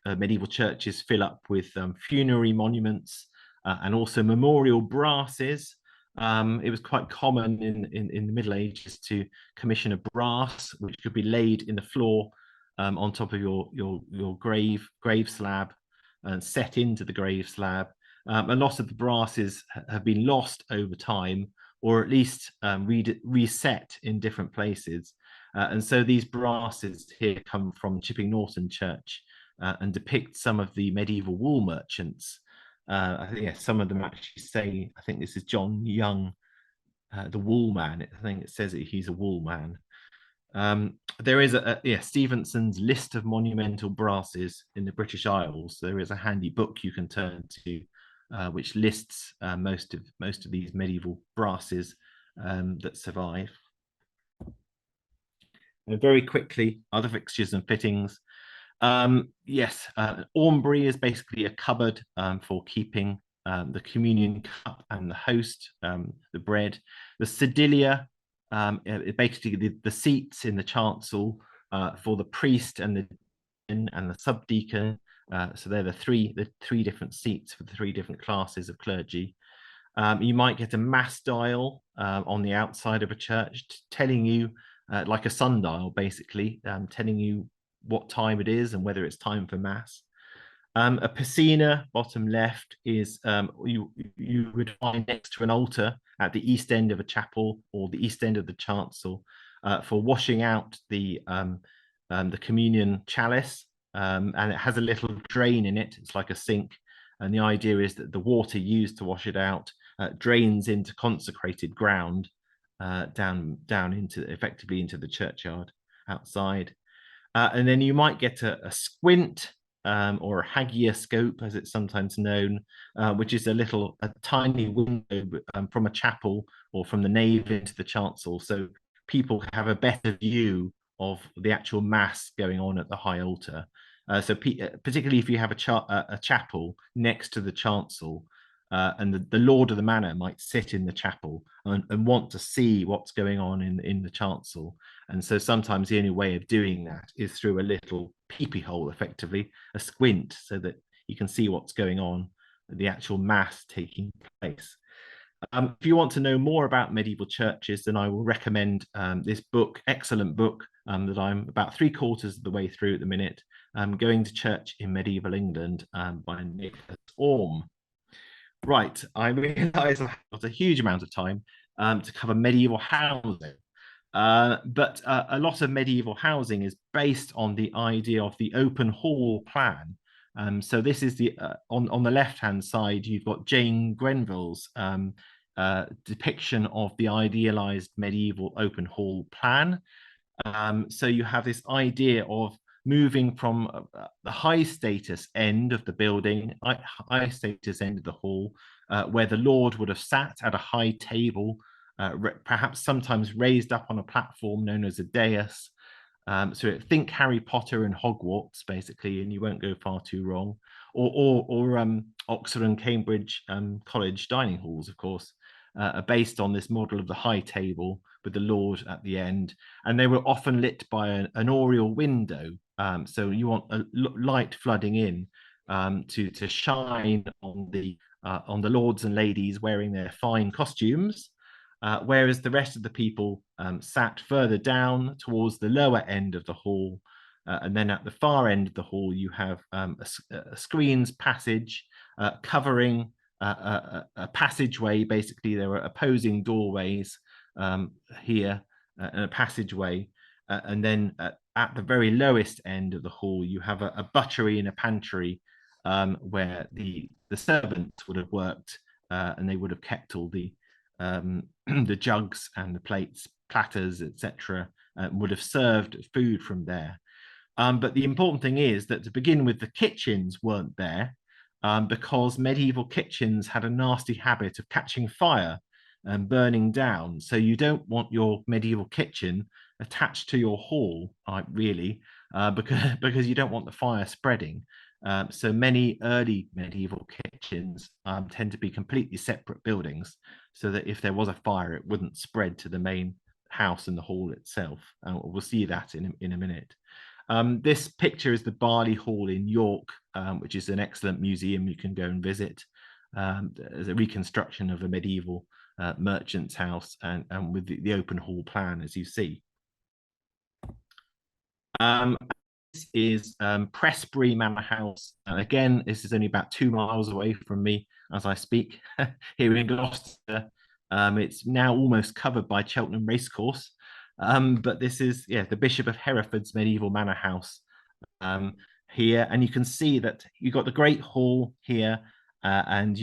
S2: medieval churches fill up with funerary monuments and also memorial brasses. It was quite common in the Middle Ages to commission a brass which could be laid in the floor on top of your grave slab and set into the grave slab. A lot of the brasses have been lost over time, or at least reset in different places. And so these brasses here come from Chipping Norton Church and depict some of the medieval wool merchants. I think some of them actually say, I think this is John Young, the wool man. I think it says that he's a wool man. There is Stevenson's list of monumental brasses in the British Isles. There is a handy book you can turn to, which lists most of these medieval brasses that survive. And very quickly, other fixtures and fittings. Yes, Aumbry is basically a cupboard for keeping the communion cup and the host, the bread. The sedilia, basically the seats in the chancel for the priest and the subdeacon. So they're the three different seats for the three different classes of clergy. You might get a mass dial on the outside of a church telling you, like a sundial, basically, telling you what time it is and whether it's time for mass. A piscina, bottom left, is you would find next to an altar at the east end of a chapel or the east end of the chancel for washing out the communion chalice, and it has a little drain in it. It's like a sink, and the idea is that the water used to wash it out drains into consecrated ground down into effectively into the churchyard outside. And then you might get a squint or a hagioscope, as it's sometimes known, which is a tiny window from a chapel or from the nave into the chancel, so people have a better view of the actual mass going on at the high altar. So particularly if you have a chapel next to the chancel, and the lord of the manor might sit in the chapel and want to see what's going on in the chancel. And so sometimes the only way of doing that is through a little peepee hole, effectively, a squint, so that you can see what's going on, the actual mass taking place. If you want to know more about medieval churches, then I will recommend this book, excellent book, that I'm about 3/4 of the way through at the minute, Going to Church in Medieval England, by Nicholas Orme. Right, I realise I've got a huge amount of time to cover medieval housing. But a lot of medieval housing is based on the idea of the open hall plan. So this is on the left-hand side, you've got Jane Grenville's depiction of the idealized medieval open hall plan. So you have this idea of moving from the high status end of the building, high status end of the hall, where the Lord would have sat at a high table, perhaps sometimes raised up on a platform known as a dais, So think Harry Potter and Hogwarts, basically, and you won't go far too wrong. Or Oxford and Cambridge college dining halls, of course, are based on this model of the high table with the Lord at the end, and they were often lit by an oriel window. So you want a light flooding in to shine on the lords and ladies wearing their fine costumes, whereas the rest of the people sat further down towards the lower end of the hall. And then at the far end of the hall, you have a screens passage covering a passageway. Basically, there are opposing doorways here and a passageway. And then at the very lowest end of the hall, you have a buttery and a pantry where the servants would have worked, and they would have kept all the jugs and the plates, platters, etc., would have served food from there. But the important thing is that to begin with, the kitchens weren't there because medieval kitchens had a nasty habit of catching fire and burning down. So you don't want your medieval kitchen attached to your hall, really, because you don't want the fire spreading. So many early medieval kitchens tend to be completely separate buildings, so that if there was a fire, it wouldn't spread to the main house and the hall itself. We'll see that in a minute. This picture is the Barley Hall in York, which is an excellent museum you can go and visit. As a reconstruction of a medieval merchant's house, and with the open hall plan, as you see. This is Prestbury Manor House. Again, this is only about 2 miles away from me as I speak here in Gloucester. It's now almost covered by Cheltenham Racecourse. But this is, the Bishop of Hereford's medieval manor house here. And you can see that you've got the Great Hall here, and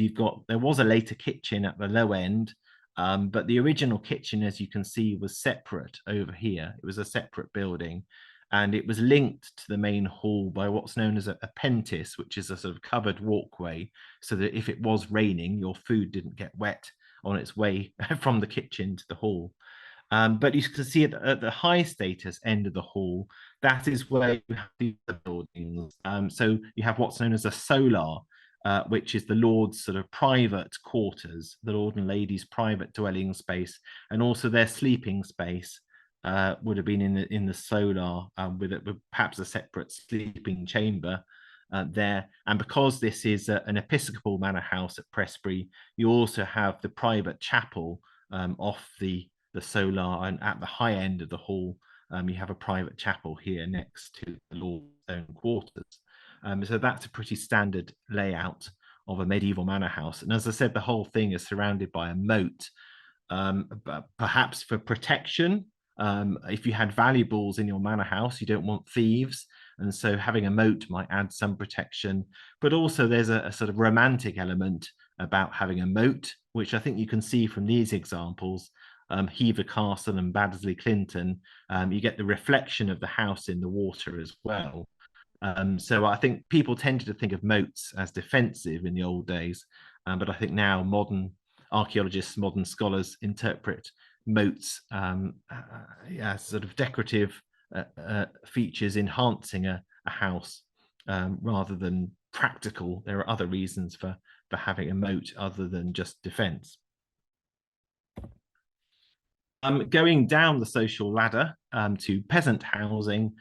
S2: there was a later kitchen at the low end, but the original kitchen, as you can see, was separate over here. It was a separate building, and it was linked to the main hall by what's known as a pentis, which is a sort of covered walkway, so that if it was raining, your food didn't get wet on its way from the kitchen to the hall. But you can see at the high status end of the hall, that is where you have the buildings. So you have what's known as a solar, which is the Lord's sort of private quarters, the Lord and Lady's private dwelling space, and also their sleeping space would have been in the solar, with perhaps a separate sleeping chamber there. And because this is an episcopal manor house at Prestbury, you also have the private chapel off the solar, and at the high end of the hall, you have a private chapel here next to the Lord's own quarters. So that's a pretty standard layout of a medieval manor house. And as I said, the whole thing is surrounded by a moat, but perhaps for protection. If you had valuables in your manor house, you don't want thieves. And so having a moat might add some protection. But also there's a sort of romantic element about having a moat, which I think you can see from these examples. Hever Castle and Baddesley Clinton, you get the reflection of the house in the water as well. So I think people tended to think of moats as defensive in the old days, but I think now modern archaeologists, modern scholars interpret moats as sort of decorative features enhancing a house rather than practical. There are other reasons for having a moat other than just defense. Going down the social ladder to peasant housing,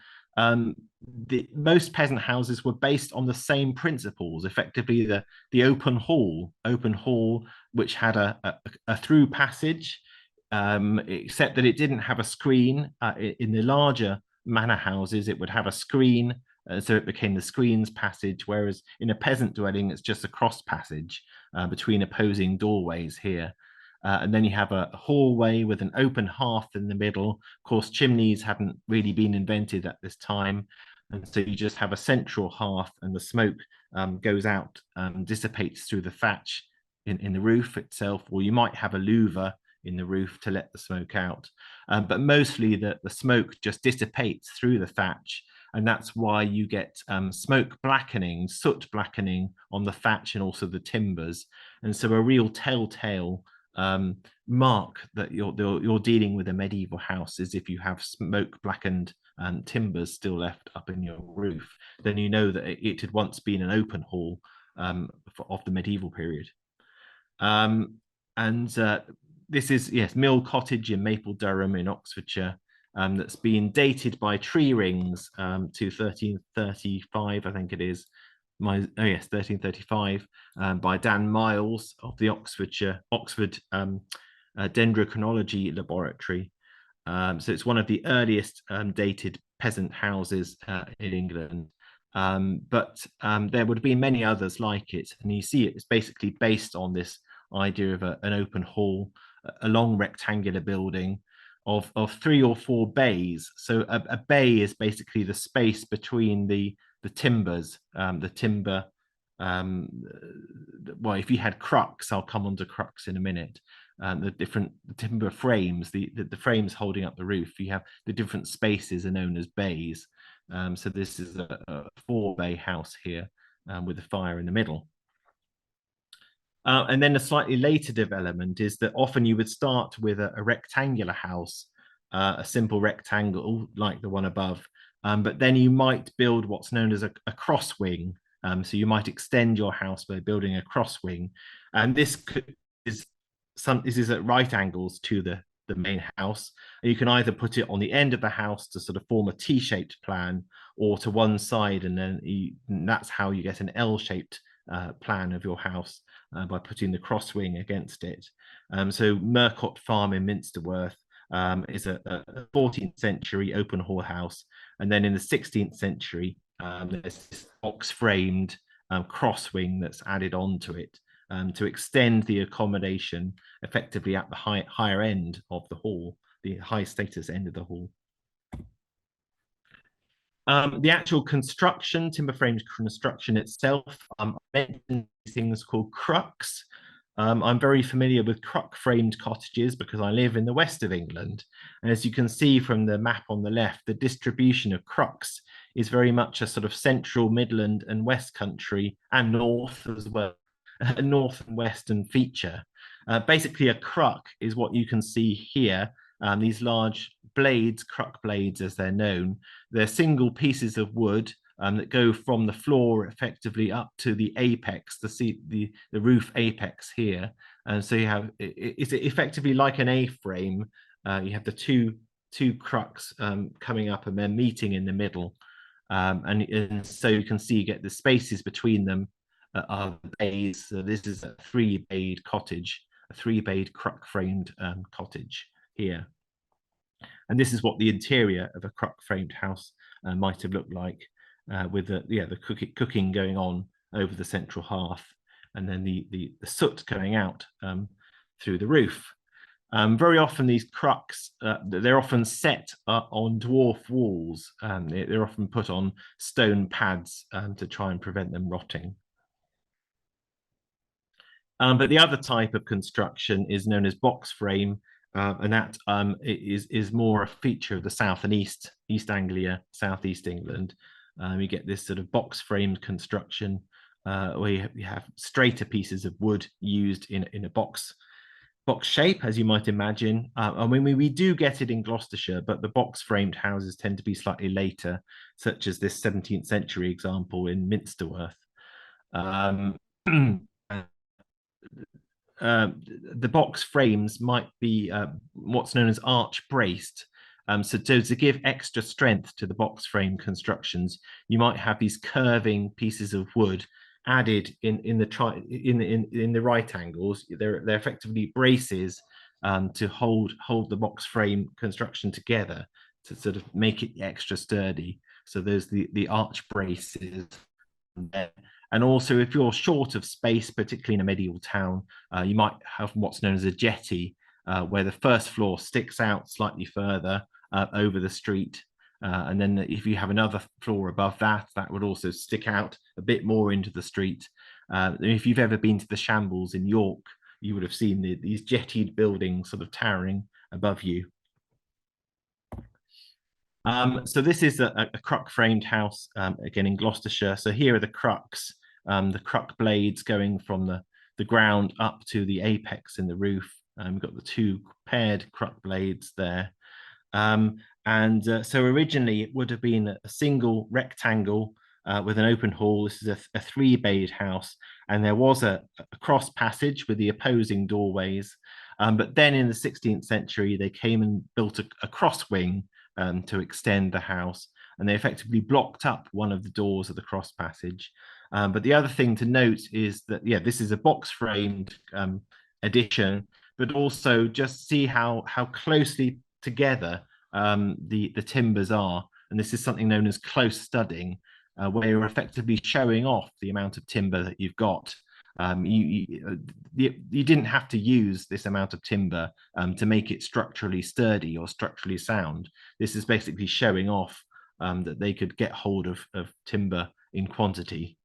S2: most peasant houses were based on the same principles, effectively the open hall, which had a through passage, except that it didn't have a screen. In the larger manor houses, it would have a screen, so it became the screens passage, whereas in a peasant dwelling, it's just a cross passage between opposing doorways here. And then you have a hallway with an open hearth in the middle. Of course, chimneys hadn't really been invented at this time. And so you just have a central hearth, and the smoke goes out, dissipates through the thatch in the roof itself, or you might have a louver in the roof to let the smoke out. But mostly the smoke just dissipates through the thatch. And that's why you get smoke blackening, soot blackening on the thatch and also the timbers. And so a real telltale mark that you're dealing with a medieval house is if you have smoke blackened timbers still left up in your roof, then you know that it had once been an open hall of the medieval period. And this is, yes, Mill Cottage in Maple Durham in Oxfordshire, that's been dated by tree rings to 1335, I think it is. Oh yes, 1335, by Dan Miles of the Oxford Dendrochronology Laboratory. So it's one of the earliest dated peasant houses in England. But there would have been many others like it. And you see it's basically based on this idea of an open hall, a long rectangular building of 3 or 4 bays. So a bay is basically the space between the timbers, the timber. Well, if you had crux, I'll come on to crux in a minute. The different timber frames, the frames holding up the roof, you have the different spaces are known as bays. So this is a 4-bay house here with a fire in the middle. And then a slightly later development is that often you would start with a rectangular house, a simple rectangle like the one above, but then you might build what's known as a cross wing. So you might extend your house by building a cross wing, and this is at right angles to the main house. And you can either put it on the end of the house to sort of form a T-shaped plan, or to one side, and then that's how you get an L-shaped plan of your house, by putting the cross wing against it. So Murcott Farm in Minsterworth is a 14th century open hall house, and then in the 16th century there's this box-framed cross wing that's added onto it to extend the accommodation effectively at the higher end of the hall, the high status end of the hall. The actual construction, timber framed construction itself, I mentioned things called crux. I'm very familiar with crux framed cottages because I live in the west of England. And as you can see from the map on the left, the distribution of crux is very much a sort of central, Midland and West country, and north as well, a north and western feature. Basically, a crux is what you can see here. These large blades, crux blades as they're known, they're single pieces of wood that go from the floor effectively up to the apex, the roof apex here. And so you have, it's effectively like an A-frame. You have the two crux coming up and then meeting in the middle. And so you can see you get the spaces between them are bays. So this is a 3-bayed cottage, a 3-bayed crux framed cottage here. And this is what the interior of a crux framed house might have looked like, with the cooking going on over the central hearth, and then the soot going out through the roof. Very often these crux, they're often set on dwarf walls. They're often put on stone pads to try and prevent them rotting. But the other type of construction is known as box frame, and that is more a feature of the South and East Anglia, Southeast England. You get this sort of box framed construction where you have straighter pieces of wood used in a box shape, as you might imagine. I mean, we do get it in Gloucestershire, but the box framed houses tend to be slightly later, such as this 17th century example in Minsterworth. The box frames might be what's known as arch braced. So to give extra strength to the box frame constructions, you might have these curving pieces of wood added in the right angles. They're effectively braces to hold the box frame construction together to sort of make it extra sturdy. So there's the arch braces there. And also, if you're short of space, particularly in a medieval town, you might have what's known as a jetty, where the first floor sticks out slightly further over the street. And then if you have another floor above that, that would also stick out a bit more into the street. If you've ever been to the Shambles in York, you would have seen these jettied buildings sort of towering above you. So this is a crux framed house, again in Gloucestershire. So here are the crux blades going from the ground up to the apex in the roof. We've got the 2 paired crux blades there. So originally it would have been a single rectangle with an open hall. This is a three-bayed house, and there was a cross passage with the opposing doorways. But then in the 16th century, they came and built a cross wing to extend the house, and they effectively blocked up one of the doors of the cross passage. But the other thing to note is that, yeah, this is a box-framed addition, but also just see how closely together the timbers are. And this is something known as close studding, where you're effectively showing off the amount of timber that you've got. You didn't have to use this amount of timber to make it structurally sturdy or structurally sound. This is basically showing off that they could get hold of timber in quantity.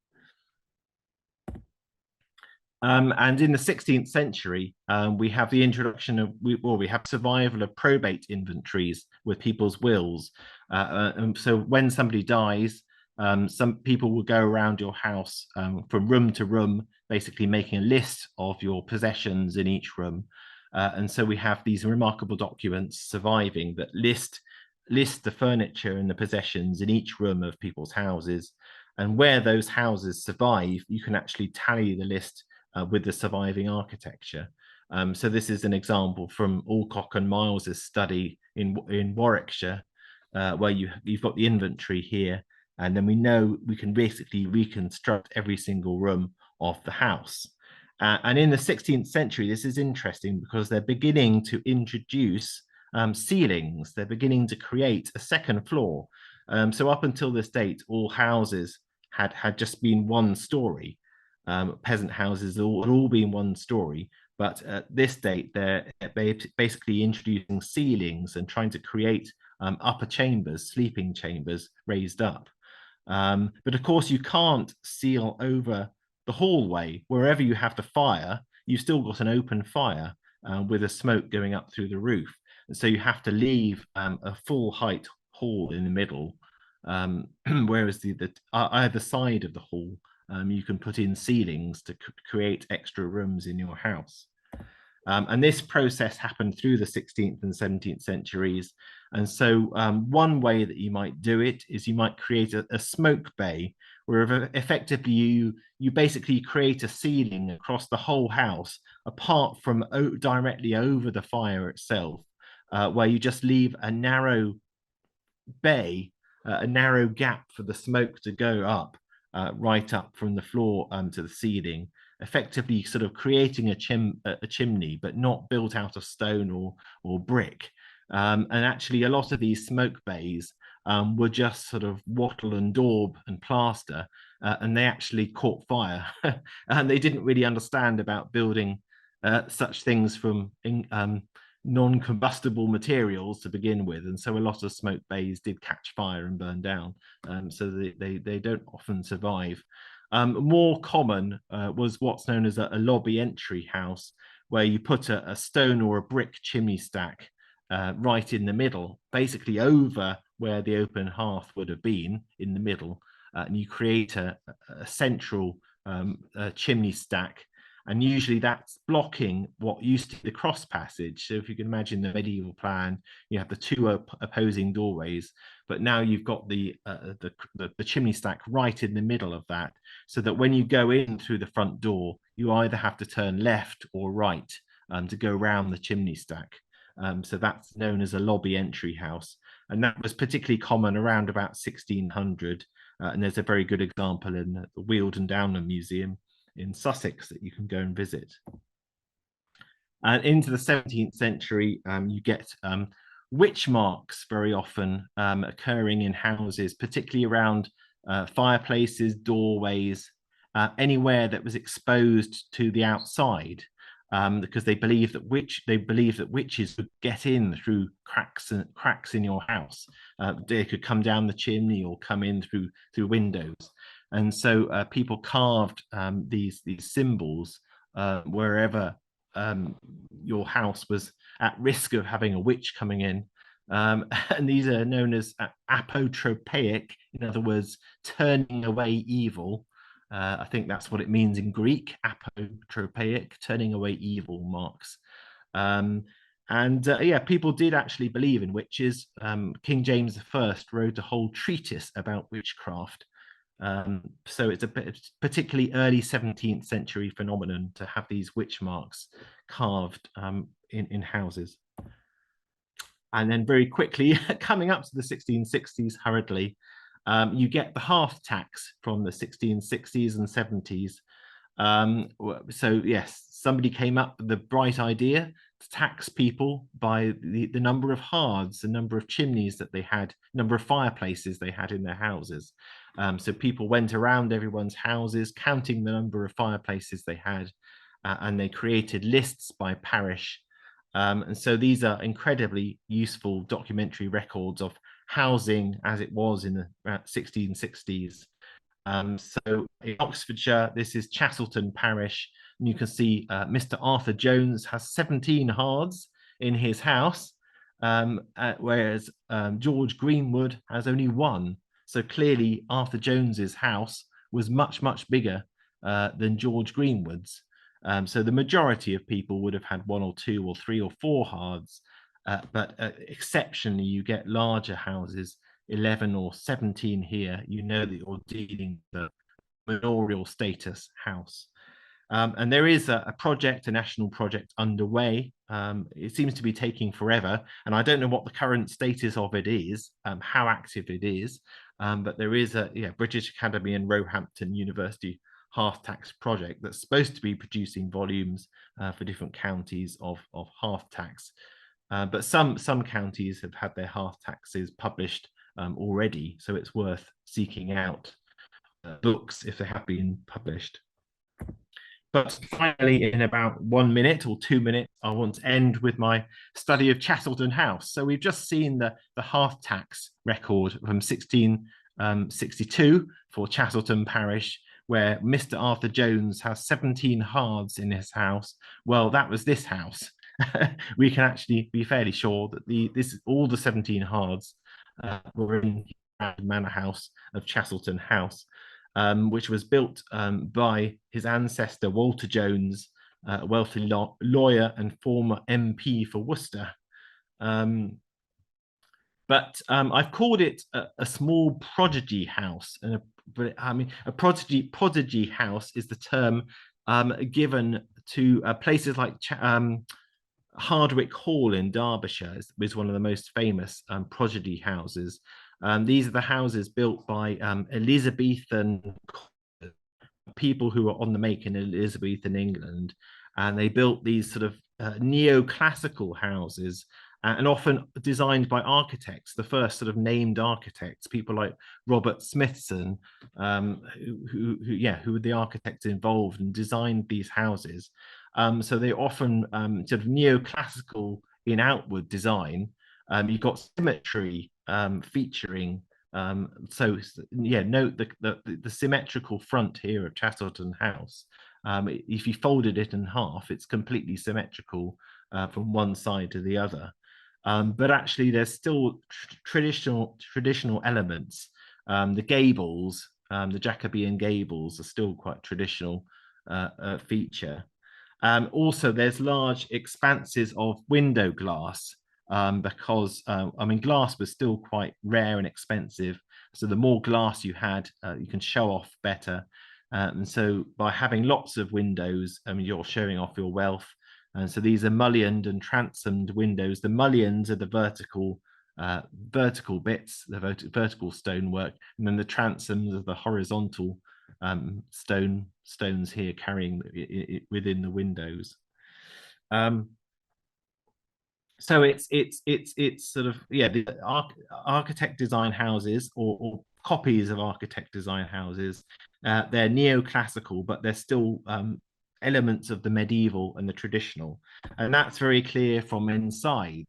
S2: And in the 16th century, we have the introduction of, we have survival of probate inventories with people's wills. So when somebody dies, some people will go around your house from room to room, basically making a list of your possessions in each room. And so we have these remarkable documents surviving that list the furniture and the possessions in each room of people's houses. And where those houses survive, you can actually tally the list with the surviving architecture. So this is an example from Alcock and Miles's study in Warwickshire, where you've got the inventory here, and then we can basically reconstruct every single room of the house. And in the 16th century, this is interesting because they're beginning to introduce ceilings. They're beginning to create a second floor. So up until this date, all houses had just been one story. Peasant houses had all been one story, but at this date, they're basically introducing ceilings and trying to create upper chambers, sleeping chambers raised up. But of course, you can't seal over the hallway. Wherever you have the fire, you've still got an open fire with a smoke going up through the roof. And so you have to leave a full height hall in the middle, whereas either side of the hall, you can put in ceilings to create extra rooms in your house. And this process happened through the 16th and 17th centuries. And so one way that you might do it is you might create a smoke bay, where effectively you basically create a ceiling across the whole house, apart from directly over the fire itself, where you just leave a narrow bay, a narrow gap for the smoke to go up, right up from the floor to the ceiling, effectively sort of creating a chimney, but not built out of stone or brick. And actually, a lot of these smoke bays were just sort of wattle and daub and plaster, and they actually caught fire. And they didn't really understand about building such things from non-combustible materials to begin with, and so a lot of smoke bays did catch fire and burn down, so they don't often survive. More common was what's known as a lobby entry house, where you put a stone or a brick chimney stack right in the middle, basically over where the open hearth would have been in the middle, and you create a central chimney stack. And usually that's blocking what used to be the cross passage. So if you can imagine the medieval plan, you have the two opposing doorways, but now you've got the chimney stack right in the middle of that, so that when you go in through the front door, you either have to turn left or right to go around the chimney stack. So that's known as a lobby entry house. And that was particularly common around about 1600. And there's a very good example in the Weald and Downham Museum in Sussex that you can go and visit. And into the 17th century, you get witch marks very often occurring in houses, particularly around fireplaces, doorways, anywhere that was exposed to the outside, because they believe that witches would get in through cracks in your house. They could come down the chimney or come in through windows. And so people carved these symbols wherever your house was at risk of having a witch coming in. And these are known as apotropaic, in other words, turning away evil. I think that's what it means in Greek, apotropaic, turning away evil marks. And yeah, people did actually believe in witches. King James I wrote a whole treatise about witchcraft. So it's a particularly early 17th century phenomenon to have these witch marks carved in houses. And then very quickly, coming up to the 1660s hurriedly, you get the half tax from the 1660s and 70s. So yes, somebody came up with the bright idea to tax people by the number of hearths, the number of chimneys that they had, number of fireplaces they had in their houses. So people went around everyone's houses, counting the number of fireplaces they had, and they created lists by parish. And so these are incredibly useful documentary records of housing as it was in the 1660s. So in Oxfordshire, this is Chastleton Parish, and you can see Mr. Arthur Jones has 17 hearths in his house, whereas George Greenwood has only one. So clearly Arthur Jones's house was much, much bigger than George Greenwood's. So the majority of people would have had one or two or three or four hearths, but exceptionally you get larger houses, 11 or 17 here. You know that you're dealing with a manorial status house. And there is a project, a national project underway. It seems to be taking forever, and I don't know what the current status of it is, how active it is, but there is a British Academy and Roehampton University half tax project that's supposed to be producing volumes for different counties of half tax. But some counties have had their half taxes published already, so it's worth seeking out books if they have been published. But finally, in about 1 minute or 2 minutes, I want to end with my study of Chastleton House. So we've just seen the half tax record from 1662 for Chastleton Parish, where Mr. Arthur Jones has 17 hearths in his house. Well, that was this house. We can actually be fairly sure that all the 17 hearths were in the manor house of Chastleton House, which was built by his ancestor Walter Jones, a wealthy lawyer and former MP for Worcester. But I've called it a small prodigy house, but I mean a prodigy house is the term given to places like Hardwick Hall in Derbyshire is one of the most famous prodigy houses. These are the houses built by Elizabethan people who were on the make in Elizabethan England, and they built these sort of neoclassical houses, and often designed by architects, the first sort of named architects, people like Robert Smithson, who were the architects involved and designed these houses. So they often sort of neoclassical in outward design. You've got symmetry featuring. So yeah, note the symmetrical front here of Chastleton House. If you folded it in half, it's completely symmetrical from one side to the other. But actually, there's still traditional elements. The gables, the Jacobean gables, are still quite traditional feature. Also, there's large expanses of window glass because, I mean, glass was still quite rare and expensive. So the more glass you had, you can show off better. And so by having lots of windows, I mean, you're showing off your wealth. And so these are mullioned and transomed windows. The mullions are the vertical bits, the vertical stonework, and then the transoms are the horizontal stones here carrying it within the windows. So it's sort of the architect design houses or copies of architect design houses. They're neoclassical, but they're still elements of the medieval and the traditional, and that's very clear from inside,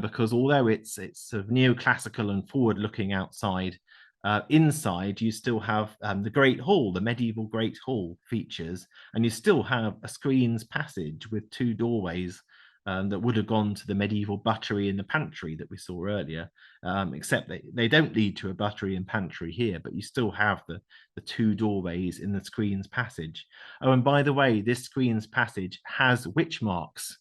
S2: because although it's sort of neoclassical and forward-looking outside, inside you still have the Great Hall, the medieval Great Hall features, and you still have a screen's passage with two doorways that would have gone to the medieval buttery and the pantry that we saw earlier, except they don't lead to a buttery and pantry here, but you still have the two doorways in the screen's passage. Oh, and by the way, this screen's passage has witch marks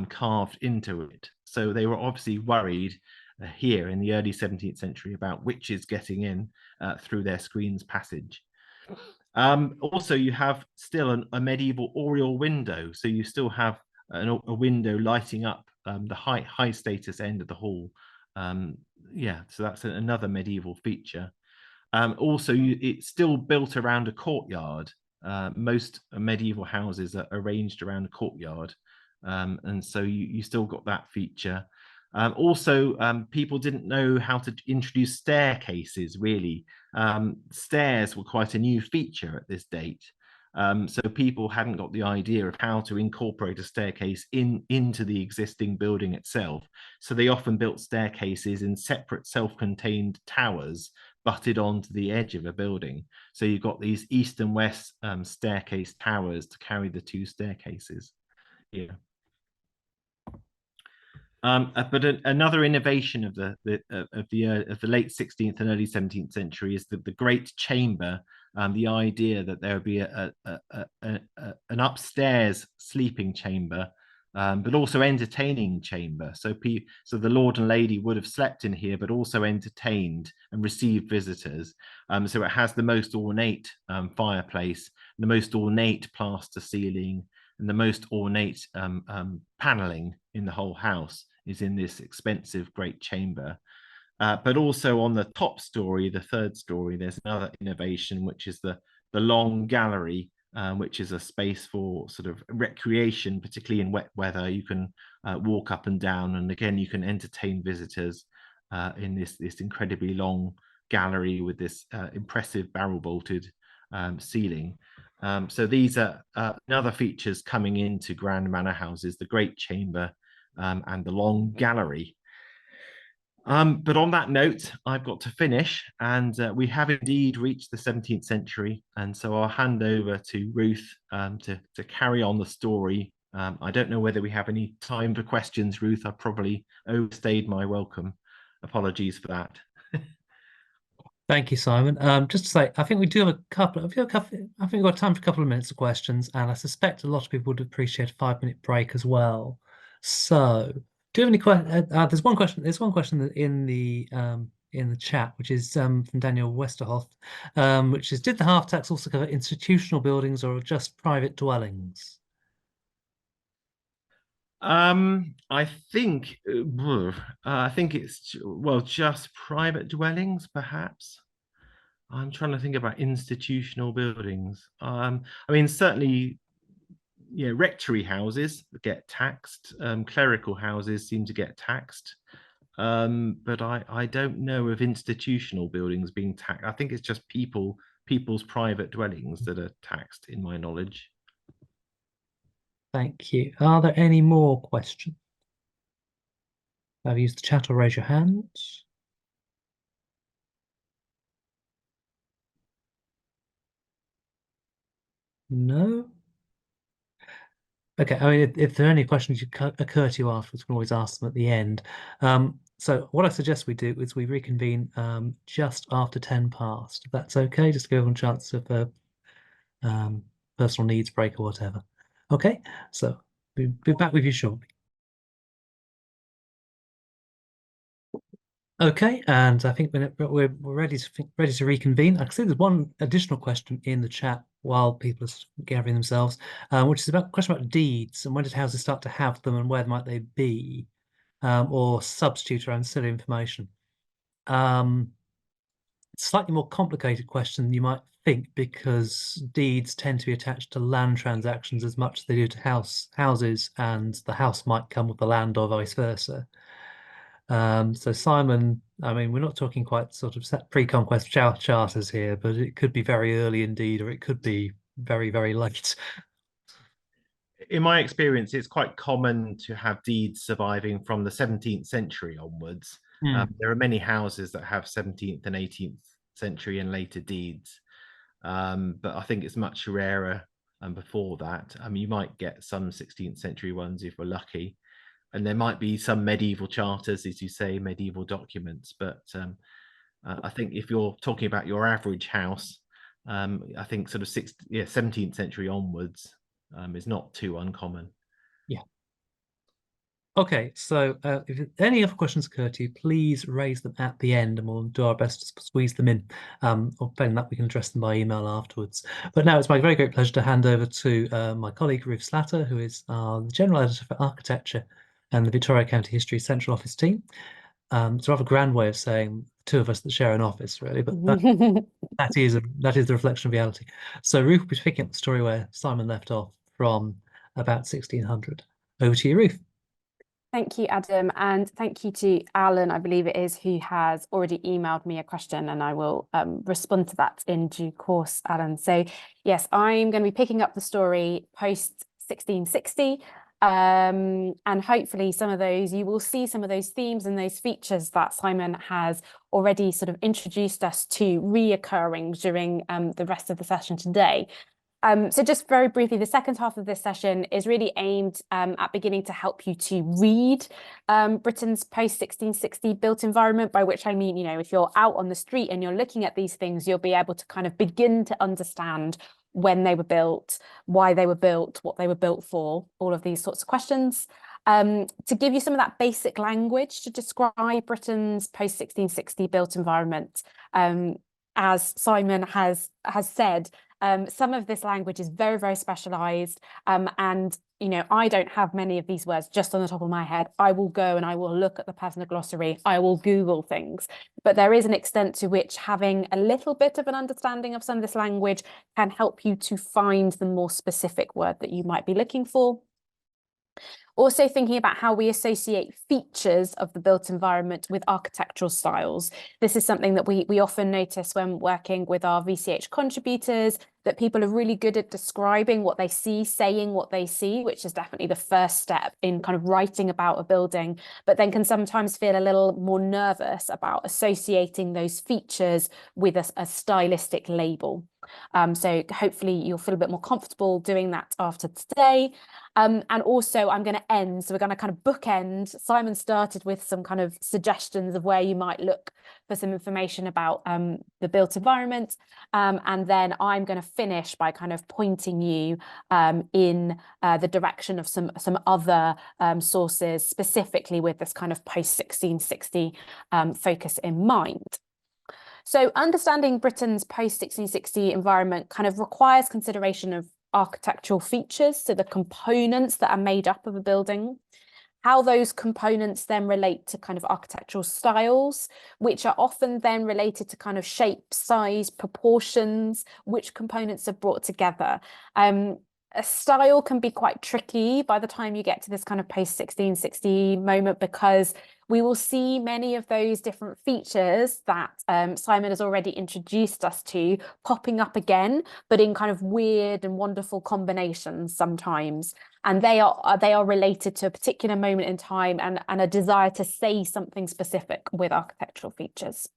S2: carved into it. So they were obviously worried here in the early 17th century about witches getting in through their screen's passage. Also, you have still a medieval oriel window, so you still have a window lighting up the high status end of the hall. Yeah, so that's another medieval feature. Also, it's still built around a courtyard. Most medieval houses are arranged around a courtyard, and so you still got that feature. Also, people didn't know how to introduce staircases, really. Stairs were quite a new feature at this date. So people hadn't got the idea of how to incorporate a staircase into the existing building itself. So they often built staircases in separate self-contained towers butted onto the edge of a building. So you've got these east and west staircase towers to carry the two staircases. Yeah. But another innovation of the late 16th and early 17th century is the Great Chamber. The idea that there would be an upstairs sleeping chamber, but also entertaining chamber. So the Lord and Lady would have slept in here, but also entertained and received visitors. So it has the most ornate fireplace, the most ornate plaster ceiling, and the most ornate paneling in the whole house is in this expensive great chamber. But also on the top story, the third story, there's another innovation, which is the long gallery, which is a space for sort of recreation, particularly in wet weather. You can walk up and down, and again, you can entertain visitors in this incredibly long gallery with this impressive barrel-vaulted ceiling. So these are other features coming into grand manor houses: the great chamber and the long gallery. But on that note, I've got to finish, and we have indeed reached the 17th century. And so I'll hand over to Ruth to carry on the story. I don't know whether we have any time for questions, Ruth. I probably overstayed my welcome. Apologies for that.
S1: Thank you, Simon. Just to say, I think we do have a couple. I think we've got time for a couple of minutes of questions, and I suspect a lot of people would appreciate a 5-minute break as well. So, do you have any questions? There's one question. There's one question in the chat, which is from Daniel Westerhoff, which is: did the half tax also cover institutional buildings or just private dwellings?
S2: I think it's just private dwellings, perhaps. I'm trying to think about institutional buildings. I mean, certainly, rectory houses get taxed. Clerical houses seem to get taxed. But I don't know of institutional buildings being taxed. I think it's just people's private dwellings that are taxed, in my knowledge.
S1: Thank you. Are there any more questions? Have you used the chat or raise your hands? No? Okay, I mean, if there are any questions that occur to you afterwards, we can always ask them at the end. So what I suggest we do is we reconvene just after 10 past. If that's okay, just to give everyone a chance of a personal needs break or whatever. Okay, so we'll be back with you shortly. Okay, and I think we're ready to reconvene. I can see there's one additional question in the chat while people are gathering themselves, which is about a question about deeds and when did houses start to have them and where might they be, or substitute or ancillary information. Slightly more complicated question than you might think, because deeds tend to be attached to land transactions as much as they do to houses, and the house might come with the land or vice versa. So Simon, I mean, we're not talking quite sort of pre-conquest charters here, but it could be very early indeed, or it could be very, very late.
S2: In my experience, it's quite common to have deeds surviving from the 17th century onwards. There are many houses that have 17th and 18th century and later deeds, but I think it's much rarer before that. I mean, you might get some 16th century ones if we're lucky, and there might be some medieval charters, as you say, medieval documents. But I think if you're talking about your average house, I think sort of 17th century onwards is not too uncommon.
S1: Yeah. Okay, so if any other questions occur to you, please raise them at the end and we'll do our best to squeeze them in. Or failing that, we can address them by email afterwards. But now it's my very great pleasure to hand over to my colleague Ruth Slatter, who is the General Editor for Architecture and the Victoria County History Central Office team. It's a rather grand way of saying two of us that share an office, really, but that is the reflection of reality. So Ruth will be picking up the story where Simon left off from about 1600. Over to you, Ruth.
S3: Thank you, Adam, and thank you to Alan, I believe it is, who has already emailed me a question, and I will respond to that in due course, Alan. So yes, I'm going to be picking up the story post 1660, and hopefully you will see some of those themes and those features that Simon has already sort of introduced us to reoccurring during the rest of the session today. So just very briefly, the second half of this session is really aimed at beginning to help you to read Britain's post-1660 built environment, by which I mean, if you're out on the street and you're looking at these things, you'll be able to kind of begin to understand when they were built, why they were built, what they were built for, all of these sorts of questions. To give you some of that basic language to describe Britain's post-1660 built environment, as Simon has said, some of this language is very, very specialised, and I don't have many of these words just on the top of my head. I will go and I will look at the personal glossary, I will Google things, but there is an extent to which having a little bit of an understanding of some of this language can help you to find the more specific word that you might be looking for. Also thinking about how we associate features of the built environment with architectural styles. This is something that we often notice when working with our VCH contributors, that people are really good at describing what they see, saying what they see, which is definitely the first step in kind of writing about a building, but then can sometimes feel a little more nervous about associating those features with a stylistic label. So hopefully you'll feel a bit more comfortable doing that after today. And also I'm going to end, so we're going to kind of bookend. Simon started with some kind of suggestions of where you might look for some information about the built environment. And then I'm going to finish by kind of pointing you in the direction of some other sources, specifically with this kind of post-1660 focus in mind. So understanding Britain's post-1660 environment kind of requires consideration of architectural features, so the components that are made up of a building, how those components then relate to kind of architectural styles, which are often then related to kind of shape, size, proportions, which components are brought together. A style can be quite tricky by the time you get to this kind of post-1660 moment, because we will see many of those different features that Simon has already introduced us to popping up again, but in kind of weird and wonderful combinations sometimes. And they are related to a particular moment in time and a desire to say something specific with architectural features.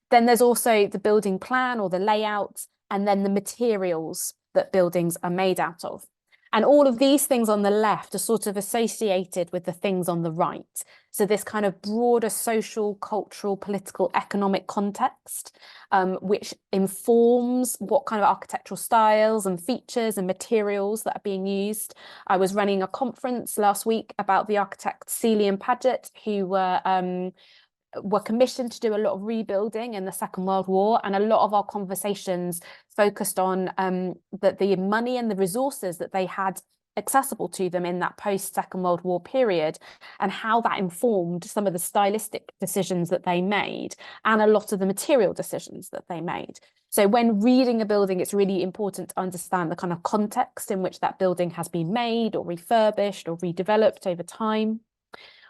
S3: Then there's also the building plan or the layout, and then the materials that buildings are made out of. And all of these things on the left are sort of associated with the things on the right. So this kind of broader social, cultural, political, economic context, which informs what kind of architectural styles and features and materials that are being used. I was running a conference last week about the architect Seeley and Paget, who were commissioned to do a lot of rebuilding in the Second World War, and a lot of our conversations focused on the money and the resources that they had accessible to them in that post-Second World War period, and how that informed some of the stylistic decisions that they made and a lot of the material decisions that they made. So when reading a building, it's really important to understand the kind of context in which that building has been made or refurbished or redeveloped over time.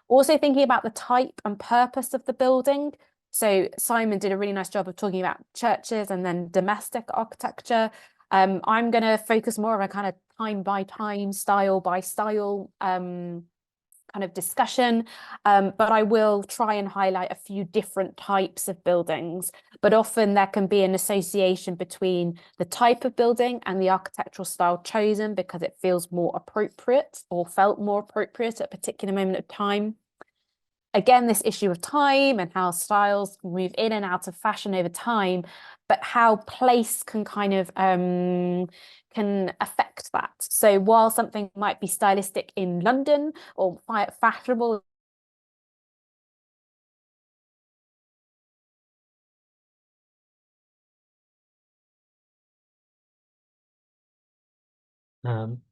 S3: Also thinking about the type and purpose of the building. So Simon did a really nice job of talking about churches and then domestic architecture. I'm going to focus more on a kind of time by time, style by style kind of discussion, but I will try and highlight a few different types of buildings. But often there can be an association between the type of building and the architectural style chosen, because it feels more appropriate or felt more appropriate at a particular moment of time. Again, this issue of time and how styles move in and out of fashion over time, but how place can kind of can affect that. So while something might be stylistic in London or fashionable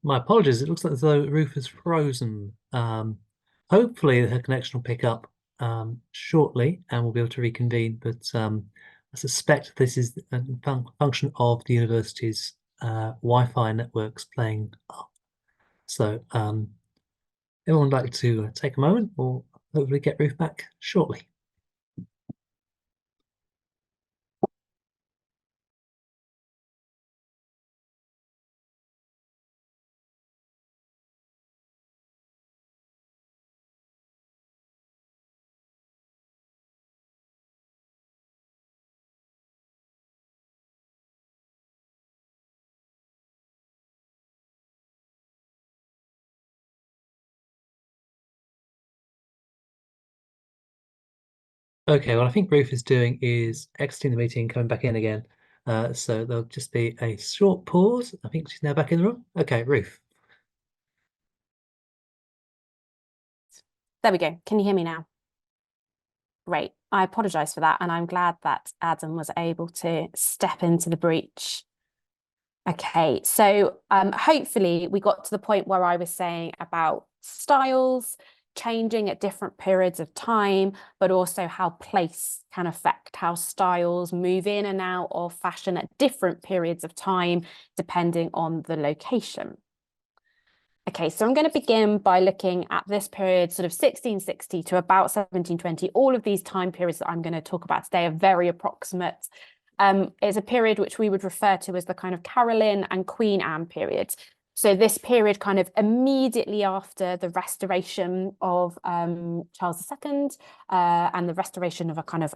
S1: my apologies. It looks like as though Ruth is frozen. Hopefully her connection will pick up shortly and we'll be able to reconvene. But I suspect this is a function of the university's Wi-Fi networks playing up. So everyone would like to take a moment or hopefully get Ruth back shortly. Okay, what I think Ruth is doing is exiting the meeting, coming back in again. So there'll just be a short pause. I think she's now back in the room. Okay, Ruth.
S3: There we go. Can you hear me now? Great. I apologise for that, and I'm glad that Adam was able to step into the breach. Okay, so hopefully we got to the point where I was saying about styles changing at different periods of time, but also how place can affect how styles move in and out of fashion at different periods of time, depending on the location. Okay, so I'm going to begin by looking at this period, sort of 1660 to about 1720. All of these time periods that I'm going to talk about today are very approximate. It's a period which we would refer to as the kind of Caroline and Queen Anne periods. So this period kind of immediately after the restoration of Charles II and the restoration of a kind of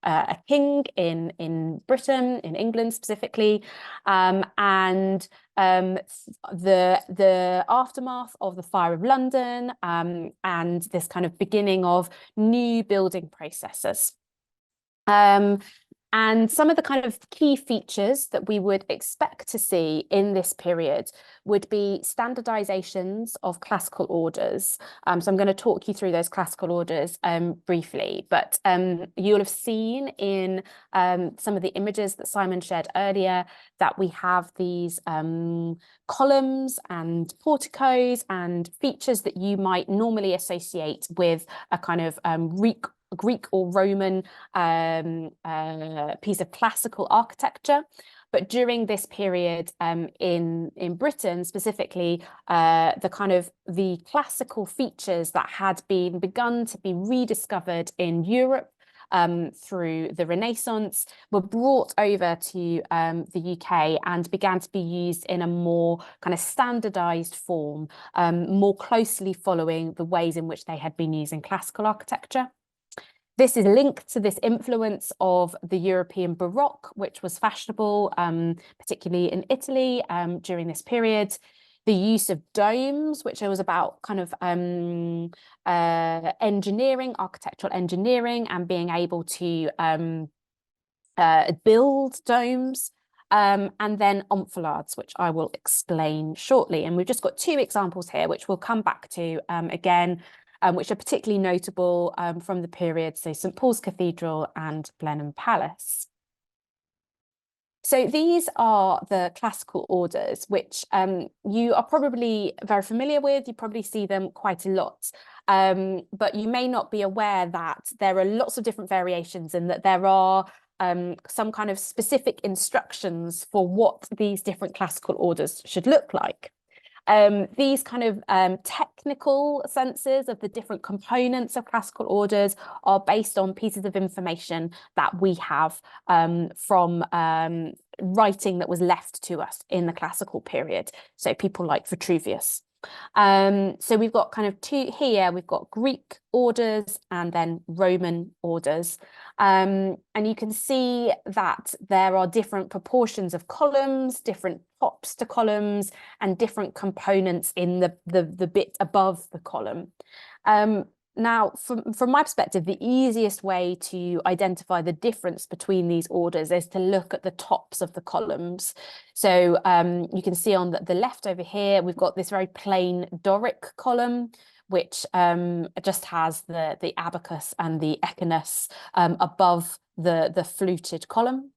S3: a king in Britain, in England specifically, and the aftermath of the Fire of London and this kind of beginning of new building processes. And some of the kind of key features that we would expect to see in this period would be standardizations of classical orders. So I'm going to talk you through those classical orders briefly, but you'll have seen in some of the images that Simon shared earlier that we have these columns and porticos and features that you might normally associate with a kind of Greek or Roman piece of classical architecture. But during this period in Britain specifically, the classical features that had begun to be rediscovered in Europe through the Renaissance were brought over to the UK and began to be used in a more kind of standardized form, more closely following the ways in which they had been used in classical architecture. This is linked to this influence of the European Baroque, which was fashionable, particularly in Italy during this period. The use of domes, which was about kind of engineering, architectural engineering, and being able to build domes. And then enfilades, which I will explain shortly. And we've just got two examples here, which we'll come back to again, which are particularly notable from the period, so St Paul's Cathedral and Blenheim Palace. So these are the classical orders, which you are probably very familiar with. You probably see them quite a lot, but you may not be aware that there are lots of different variations and that there are some kind of specific instructions for what these different classical orders should look like. These kind of technical senses of the different components of classical orders are based on pieces of information that we have from writing that was left to us in the classical period. So people like Vitruvius. So we've got kind of two here, we've got Greek orders and then Roman orders. And you can see that there are different proportions of columns, different tops to columns, and different components in the bit above the column. Now, from my perspective, the easiest way to identify the difference between these orders is to look at the tops of the columns. So you can see on the left over here, we've got this very plain Doric column, which just has the abacus and the echinus above the fluted column.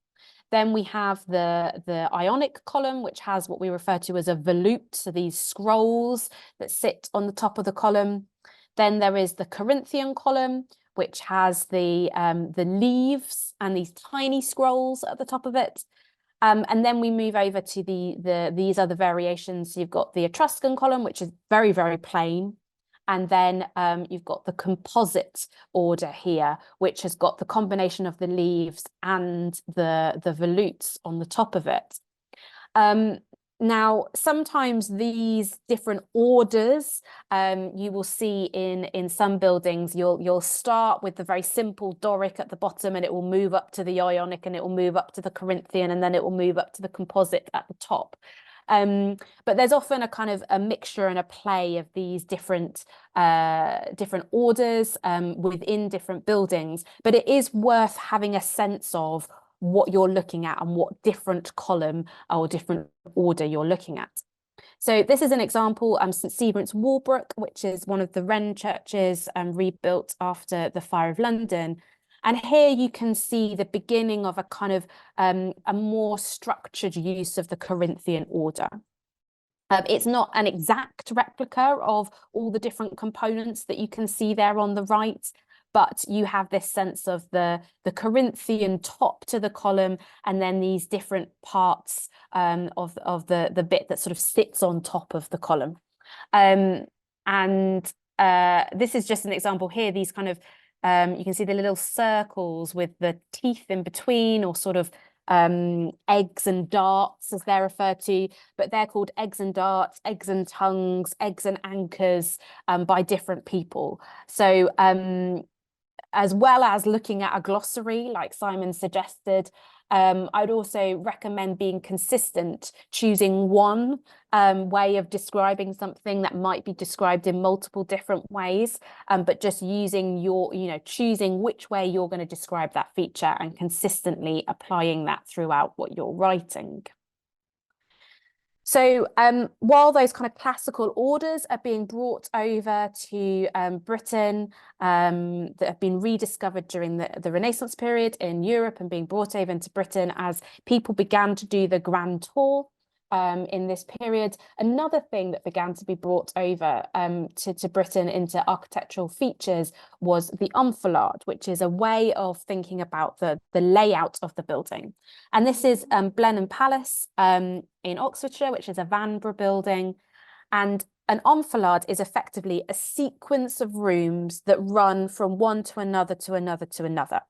S3: Then we have the Ionic column, which has what we refer to as a volute, so these scrolls that sit on the top of the column. Then there is the Corinthian column, which has the leaves and these tiny scrolls at the top of it. And then we move over to these other variations. So you've got the Etruscan column, which is very, very plain. And then you've got the composite order here, which has got the combination of the leaves and the volutes on the top of it. Now, sometimes these different orders you will see in some buildings, you'll start with the very simple Doric at the bottom, and it will move up to the Ionic, and it will move up to the Corinthian, and then it will move up to the composite at the top. But there's often a kind of a mixture and a play of these different orders within different buildings. But it is worth having a sense of what you're looking at and what different column or different order you're looking at. So this is an example, St Severance Walbrook, which is one of the Wren churches rebuilt after the Fire of London. And here you can see the beginning of a kind of a more structured use of the Corinthian order. It's not an exact replica of all the different components that you can see there on the right, but you have this sense of the Corinthian top to the column, and then these different parts of the bit that sort of sits on top of the column. And this is just an example here, these kind of, you can see the little circles with the teeth in between, or sort of eggs and darts as they're referred to, but they're called eggs and darts, eggs and tongues, eggs and anchors by different people. So as well as looking at a glossary, like Simon suggested, I'd also recommend being consistent, choosing one way of describing something that might be described in multiple different ways, but just using choosing which way you're going to describe that feature and consistently applying that throughout what you're writing. So while those kind of classical orders are being brought over to Britain, that have been rediscovered during the Renaissance period in Europe and being brought over into Britain as people began to do the grand tour in this period, another thing that began to be brought over to Britain into architectural features was the enfilade, which is a way of thinking about the layout of the building. And this is Blenheim Palace in Oxfordshire, which is a Vanbrugh building. And an enfilade is effectively a sequence of rooms that run from one to another to another to another.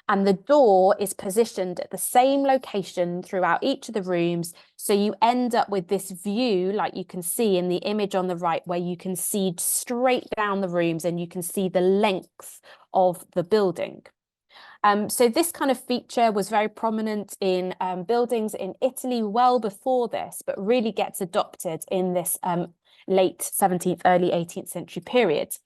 S3: And the door is positioned at the same location throughout each of the rooms. So you end up with this view, like you can see in the image on the right, where you can see straight down the rooms and you can see the length of the building. So this kind of feature was very prominent in buildings in Italy well before this, but really gets adopted in this late 17th, early 18th century period.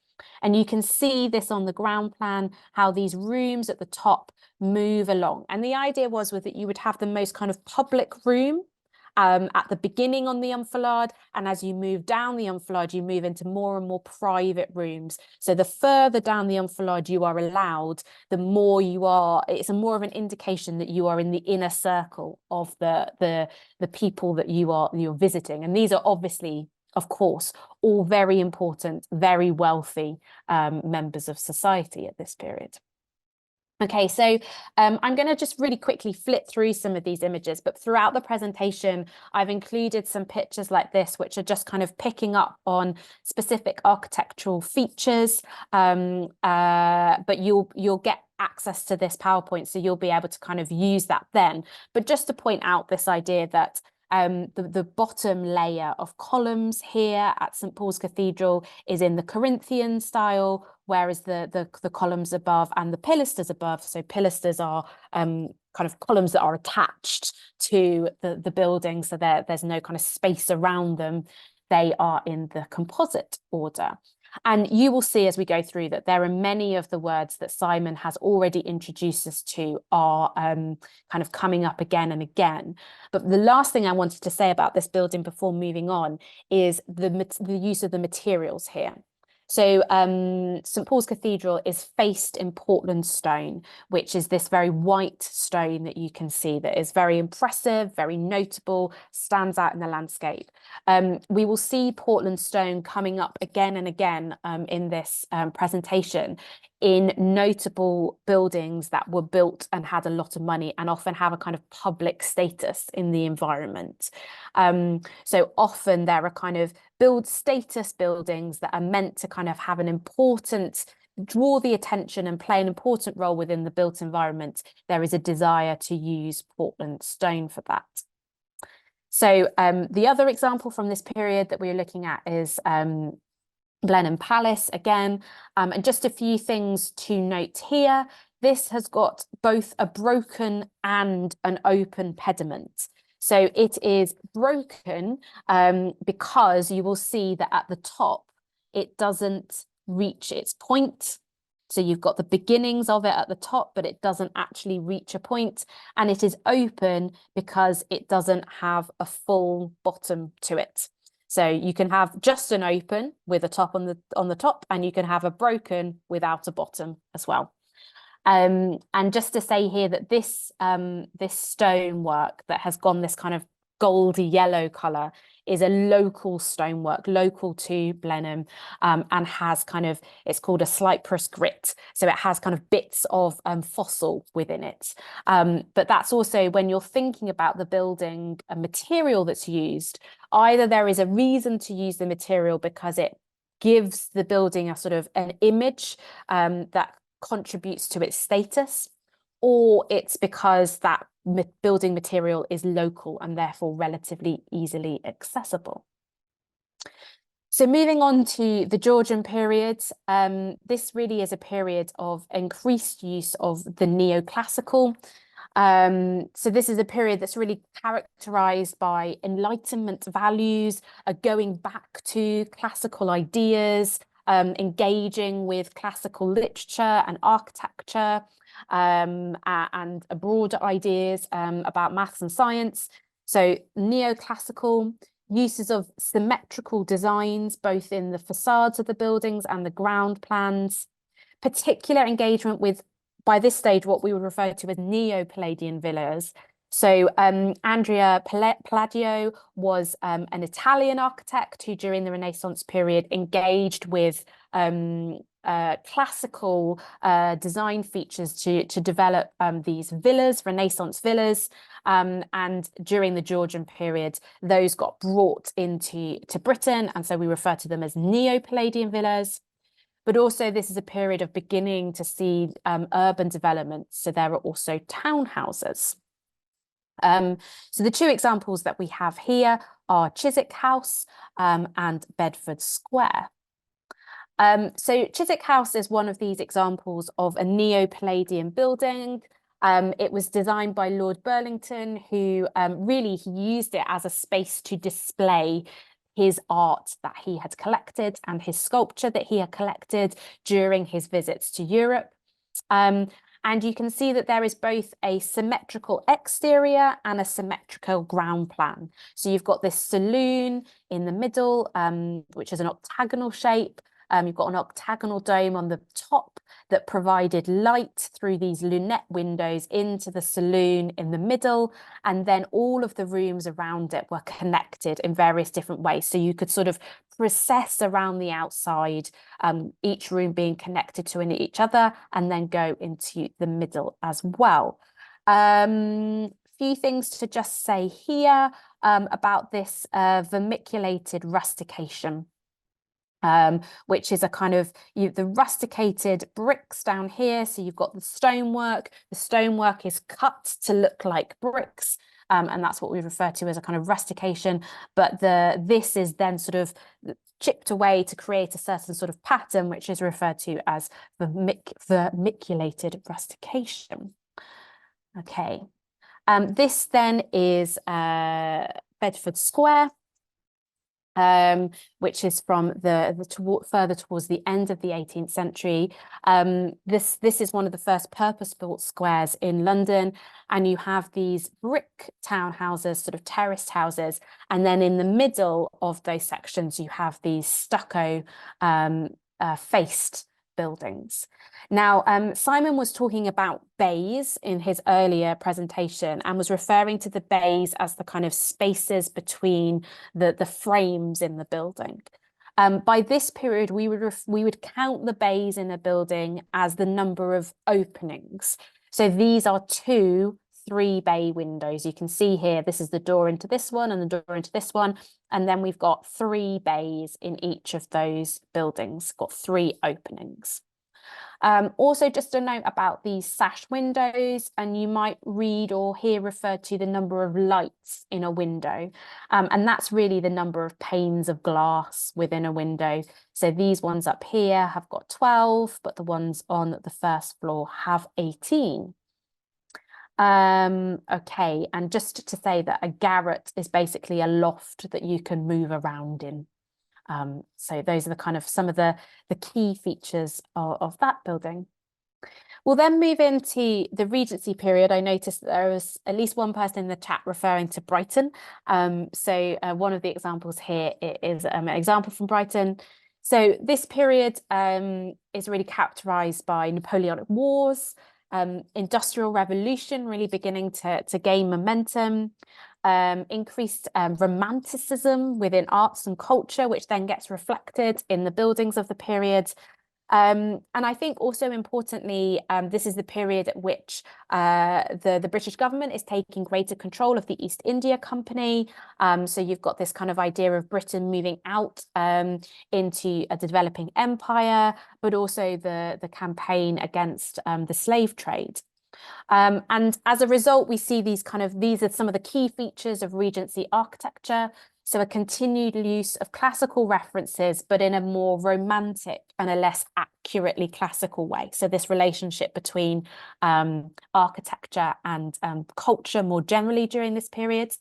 S3: And you can see this on the ground plan, how these rooms at the top move along. And the idea was that you would have the most kind of public room at the beginning on the enfilade. And as you move down the enfilade, you move into more and more private rooms. So the further down the enfilade you are allowed, the more you are, it's more of an indication that you are in the inner circle of the people that you're visiting. And these are obviously, of course, all very important, very wealthy members of society at this period. Okay, so I'm going to just really quickly flip through some of these images, but throughout the presentation, I've included some pictures like this, which are just kind of picking up on specific architectural features, but you'll get access to this PowerPoint, so you'll be able to kind of use that then. But just to point out this idea that the bottom layer of columns here at St Paul's Cathedral is in the Corinthian style, whereas the columns above and the pilasters above, so pilasters are kind of columns that are attached to the building, so there's no kind of space around them. They are in the composite order. And you will see as we go through that there are many of the words that Simon has already introduced us to are kind of coming up again and again. But the last thing I wanted to say about this building before moving on is the use of the materials here. So St Paul's Cathedral is faced in Portland stone, which is this very white stone that you can see that is very impressive, very notable, stands out in the landscape. We will see Portland stone coming up again and again in this presentation in notable buildings that were built and had a lot of money and often have a kind of public status in the environment. So often there are kind of status buildings that are meant to kind of have an important, draw the attention and play an important role within the built environment. There is a desire to use Portland stone for that. So the other example from this period that we're looking at is Blenheim Palace again, and just a few things to note here. This has got both a broken and an open pediment. So it is broken because you will see that at the top, it doesn't reach its point. So you've got the beginnings of it at the top, but it doesn't actually reach a point. And it is open because it doesn't have a full bottom to it. So you can have just an open with a top on the top, and you can have a broken without a bottom as well. And just to say here that this stonework that has gone this kind of goldy yellow colour is a local stonework, local to Blenheim, and has kind of, it's called a Cypress grit. So it has kind of bits of fossil within it. But that's also when you're thinking about the building material that's used, either there is a reason to use the material because it gives the building a sort of an image that contributes to its status, or it's because that building material is local and therefore relatively easily accessible. So moving on to the Georgian period, this really is a period of increased use of the neoclassical. So this is a period that's really characterized by Enlightenment values, going back to classical ideas, engaging with classical literature and architecture, and broader ideas about maths and science. So neoclassical uses of symmetrical designs, both in the facades of the buildings and the ground plans, particular engagement with, by this stage, what we would refer to as Neo-Palladian villas. So Andrea Palladio was an Italian architect who during the Renaissance period engaged with classical design features to develop these villas, Renaissance villas, and during the Georgian period those got brought into Britain, and so we refer to them as Neo-Palladian villas. But also this is a period of beginning to see urban development, so there are also townhouses. So the two examples that we have here are Chiswick House and Bedford Square. So Chiswick House is one of these examples of a Neo-Palladian building. It was designed by Lord Burlington, who really he used it as a space to display his art that he had collected and his sculpture that he had collected during his visits to Europe. And you can see that there is both a symmetrical exterior and a symmetrical ground plan. So you've got this saloon in the middle, which is an octagonal shape. You've got an octagonal dome on the top that provided light through these lunette windows into the saloon in the middle. And then all of the rooms around it were connected in various different ways. So you could sort of process around the outside, each room being connected to each other, and then go into the middle as well. Few things to just say here about this vermiculated rustication. Which is a kind of the rusticated bricks down here. So you've got the stonework. The stonework is cut to look like bricks, and that's what we refer to as a kind of rustication. But this is then sort of chipped away to create a certain sort of pattern, which is referred to as vermiculated rustication. Okay, this then is Bedford Square. which is from further towards the end of the 18th century. This is one of the first purpose-built squares in London, and you have these brick townhouses, sort of terraced houses, and then in the middle of those sections you have these stucco faced buildings. Now, Simon was talking about bays in his earlier presentation and was referring to the bays as the kind of spaces between the frames in the building. By this period, we would count the bays in a building as the number of openings. So these are 2 3-bay windows. You can see here, this is the door into this one and the door into this one. And then we've got 3 bays in each of those buildings, got 3 openings. Also, just a note about these sash windows, and you might read or hear referred to the number of lights in a window. And that's really the number of panes of glass within a window. So these ones up here have got 12, but the ones on the first floor have 18. Okay, and just to say that a garret is basically a loft that you can move around in. So those are the kind of some of the key features of that building. We'll then move into the Regency period. I noticed that there was at least one person in the chat referring to Brighton. So one of the examples here is an example from Brighton. So this period is really characterized by Napoleonic Wars, Industrial Revolution really beginning to gain momentum, increased romanticism within arts and culture, which then gets reflected in the buildings of the period. And I think also importantly, this is the period at which the British government is taking greater control of the East India Company. So you've got this kind of idea of Britain moving out into a developing empire, but also the campaign against the slave trade. And as a result, we see these are some of the key features of Regency architecture. So a continued use of classical references, but in a more romantic and a less accurately classical way. So this relationship between architecture and culture more generally during this period.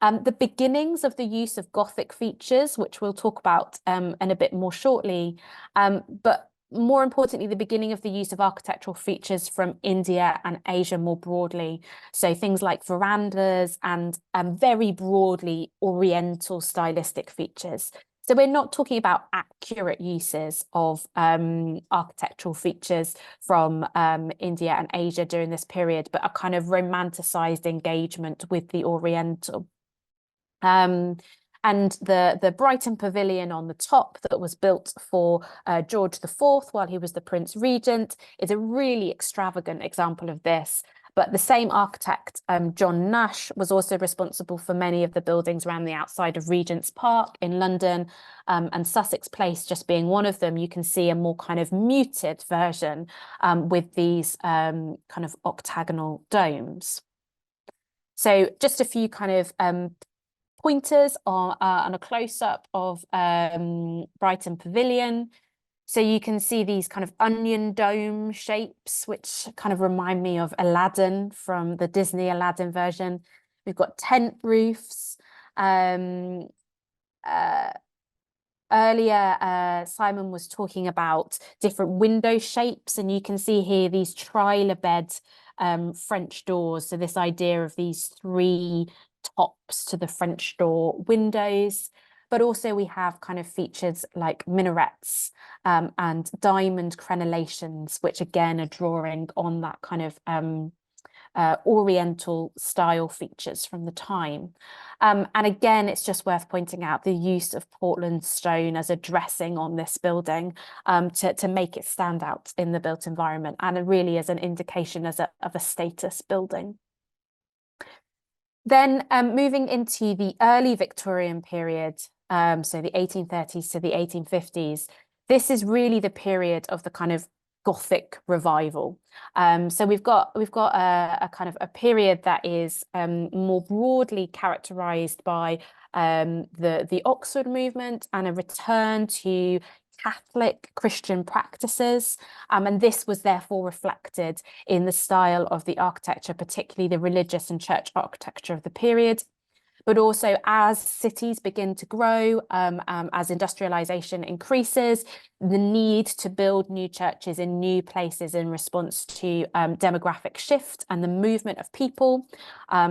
S3: The beginnings of the use of Gothic features, which we'll talk about in a bit more shortly, but more importantly, the beginning of the use of architectural features from India and Asia more broadly. So things like verandas and very broadly Oriental stylistic features. So we're not talking about accurate uses of architectural features from India and Asia during this period, but a kind of romanticized engagement with the Oriental. And the Brighton Pavilion on the top that was built for George IV while he was the Prince Regent is a really extravagant example of this. But the same architect, John Nash, was also responsible for many of the buildings around the outside of Regent's Park in London, and Sussex Place just being one of them. You can see a more kind of muted version with these kind of octagonal domes. So just a few kind of pointers on a close-up of Brighton Pavilion. So you can see these kind of onion dome shapes, which kind of remind me of Aladdin from the Disney Aladdin version. We've got tent roofs. Earlier, Simon was talking about different window shapes, and you can see here these trilobed French doors. So this idea of these 3 tops to the French door windows, but also we have kind of features like minarets and diamond crenellations, which again are drawing on that kind of Oriental style features from the time. And again, it's just worth pointing out the use of Portland stone as a dressing on this building to make it stand out in the built environment, and really as an indication of a status building. Then moving into the early Victorian period, so the 1830s to the 1850s, this is really the period of the kind of Gothic revival. So we've got a kind of a period that is more broadly characterized by the Oxford movement and a return to Catholic Christian practices, and this was therefore reflected in the style of the architecture, particularly the religious and church architecture of the period. but also as cities begin to grow, as industrialization increases, the need to build new churches in new places in response to demographic shift and the movement of people.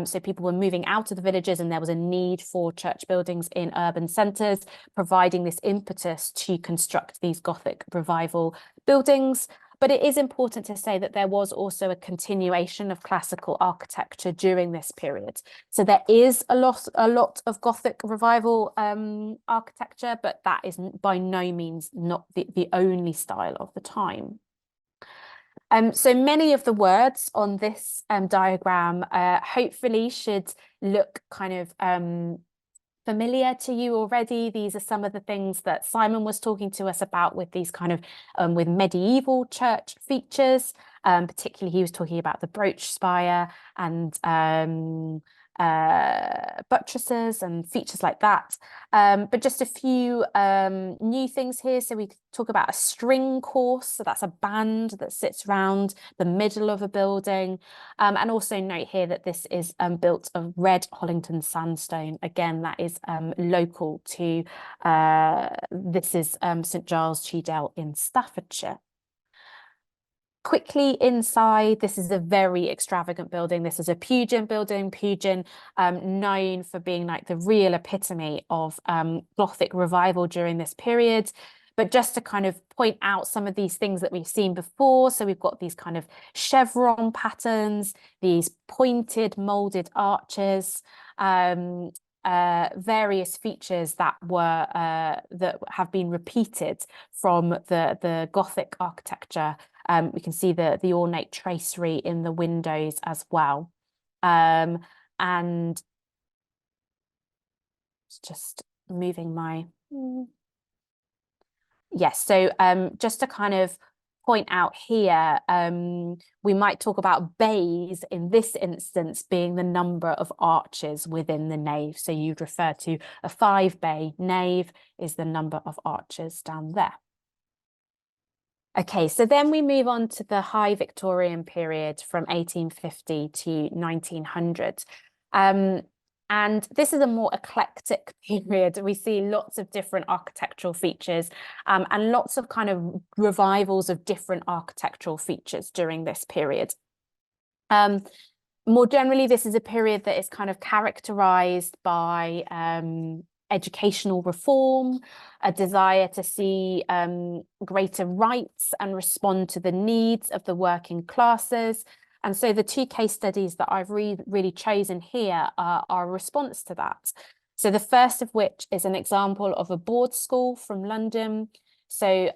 S3: So people were moving out of the villages, and there was a need for church buildings in urban centres, providing this impetus to construct these Gothic revival buildings. But it is important to say that there was also a continuation of classical architecture during this period. So there is a lot of Gothic revival architecture, but that is by no means not the only style of the time. So many of the words on this diagram hopefully should look kind of familiar to you already. These are some of the things that Simon was talking to us about with these kind of with medieval church features. Particularly, he was talking about the brooch spire and buttresses and features like that. But just a few new things here. So we talk about a string course. So that's a band that sits around the middle of a building. And also note here that this is built of red Hollington sandstone. Again, that is local to, this is St Giles Cheadle in Staffordshire. Quickly inside, this is a very extravagant building. This is a Pugin building. Pugin, known for being like the real epitome of Gothic revival during this period. But just to kind of point out some of these things that we've seen before. So we've got these kind of chevron patterns, these pointed molded arches, various features that were that have been repeated from the Gothic architecture. We can see the ornate tracery in the windows as well. And just moving my... Yes, so just to kind of point out here, we might talk about bays in this instance being the number of arches within the nave. So you'd refer to a 5-bay nave is the number of arches down there. Okay, so then we move on to the High Victorian period from 1850 to 1900. And this is a more eclectic period. We see lots of different architectural features and lots of kind of revivals of different architectural features during this period. More generally, this is a period that is kind of characterized by educational reform, a desire to see greater rights and respond to the needs of the working classes. And so the two case studies that I've really chosen here are a response to that. So the first of which is an example of a board school from London. So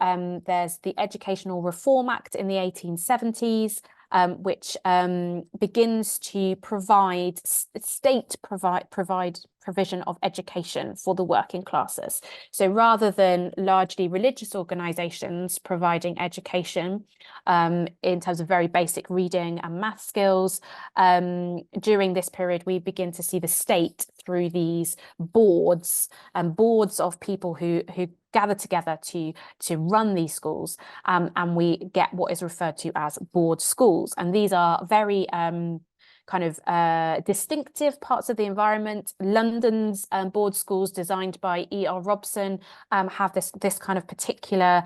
S3: there's the Educational Reform Act in the 1870s, which begins to provide provision of education for the working classes. So rather than largely religious organisations providing education in terms of very basic reading and math skills, during this period we begin to see the state through these boards and boards of people who gather together to run these schools, and we get what is referred to as board schools. And these are very kind of distinctive parts of the environment. London's board schools, designed by E.R. Robson, have this kind of particular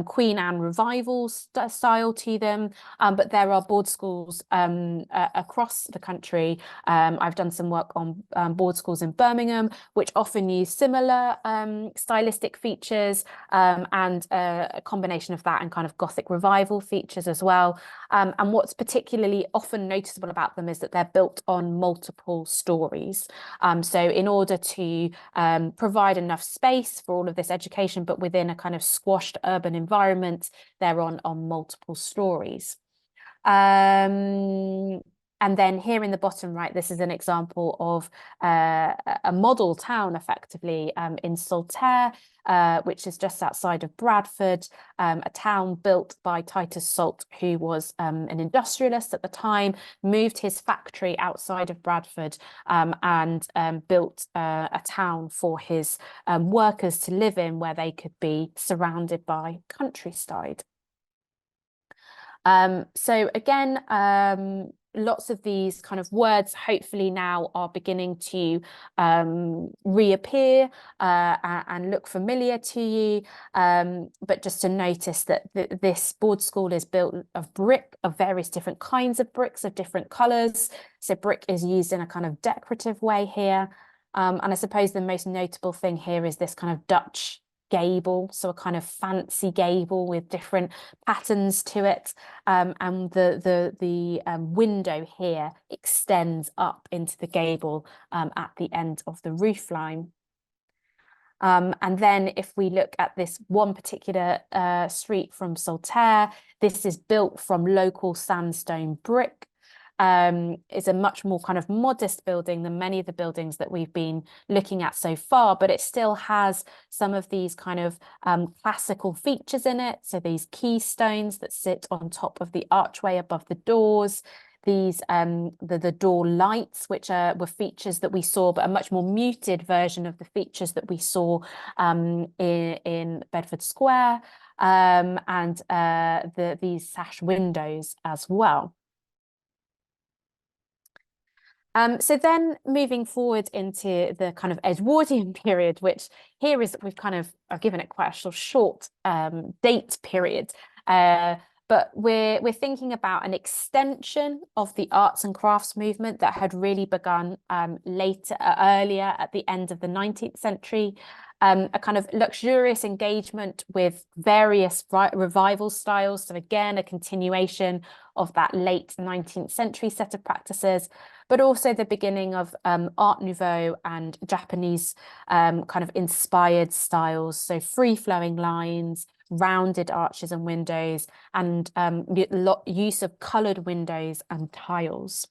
S3: Queen Anne revival style to them, but there are board schools across the country. I've done some work on board schools in Birmingham, which often use similar stylistic features and a combination of that and kind of Gothic revival features as well. And what's particularly often noticeable about them is that they're built on multiple stories. So in order to provide enough space for all of this education, but within a kind of squashed urban environment, they're on multiple stories. And then here in the bottom right, this is an example of a model town, effectively, in Saltaire, which is just outside of Bradford, a town built by Titus Salt, who was an industrialist at the time, moved his factory outside of Bradford and built a town for his workers to live in, where they could be surrounded by countryside. So again, lots of these kind of words hopefully now are beginning to reappear and look familiar to you. But just to notice that this board school is built of brick, of various different kinds of bricks of different colours. So brick is used in a kind of decorative way here. And I suppose the most notable thing here is this kind of Dutch gable, so a kind of fancy gable with different patterns to it, and the window here extends up into the gable at the end of the roof line. And then if we look at this one particular street from Saltaire, this is built from local sandstone brick. It's a much more kind of modest building than many of the buildings that we've been looking at so far, but it still has some of these kind of classical features in it. So these keystones that sit on top of the archway above the doors, these the door lights, which were features that we saw, but a much more muted version of the features that we saw in Bedford Square, and these sash windows as well. So then moving forward into the kind of Edwardian period, which here is, we've kind of given it quite a short date period, but we're thinking about an extension of the arts and crafts movement that had really begun earlier at the end of the 19th century. A kind of luxurious engagement with various revival styles. So again, a continuation of that late 19th century set of practices, but also the beginning of Art Nouveau and Japanese kind of inspired styles. So free-flowing lines, rounded arches and windows, and use of coloured windows and tiles.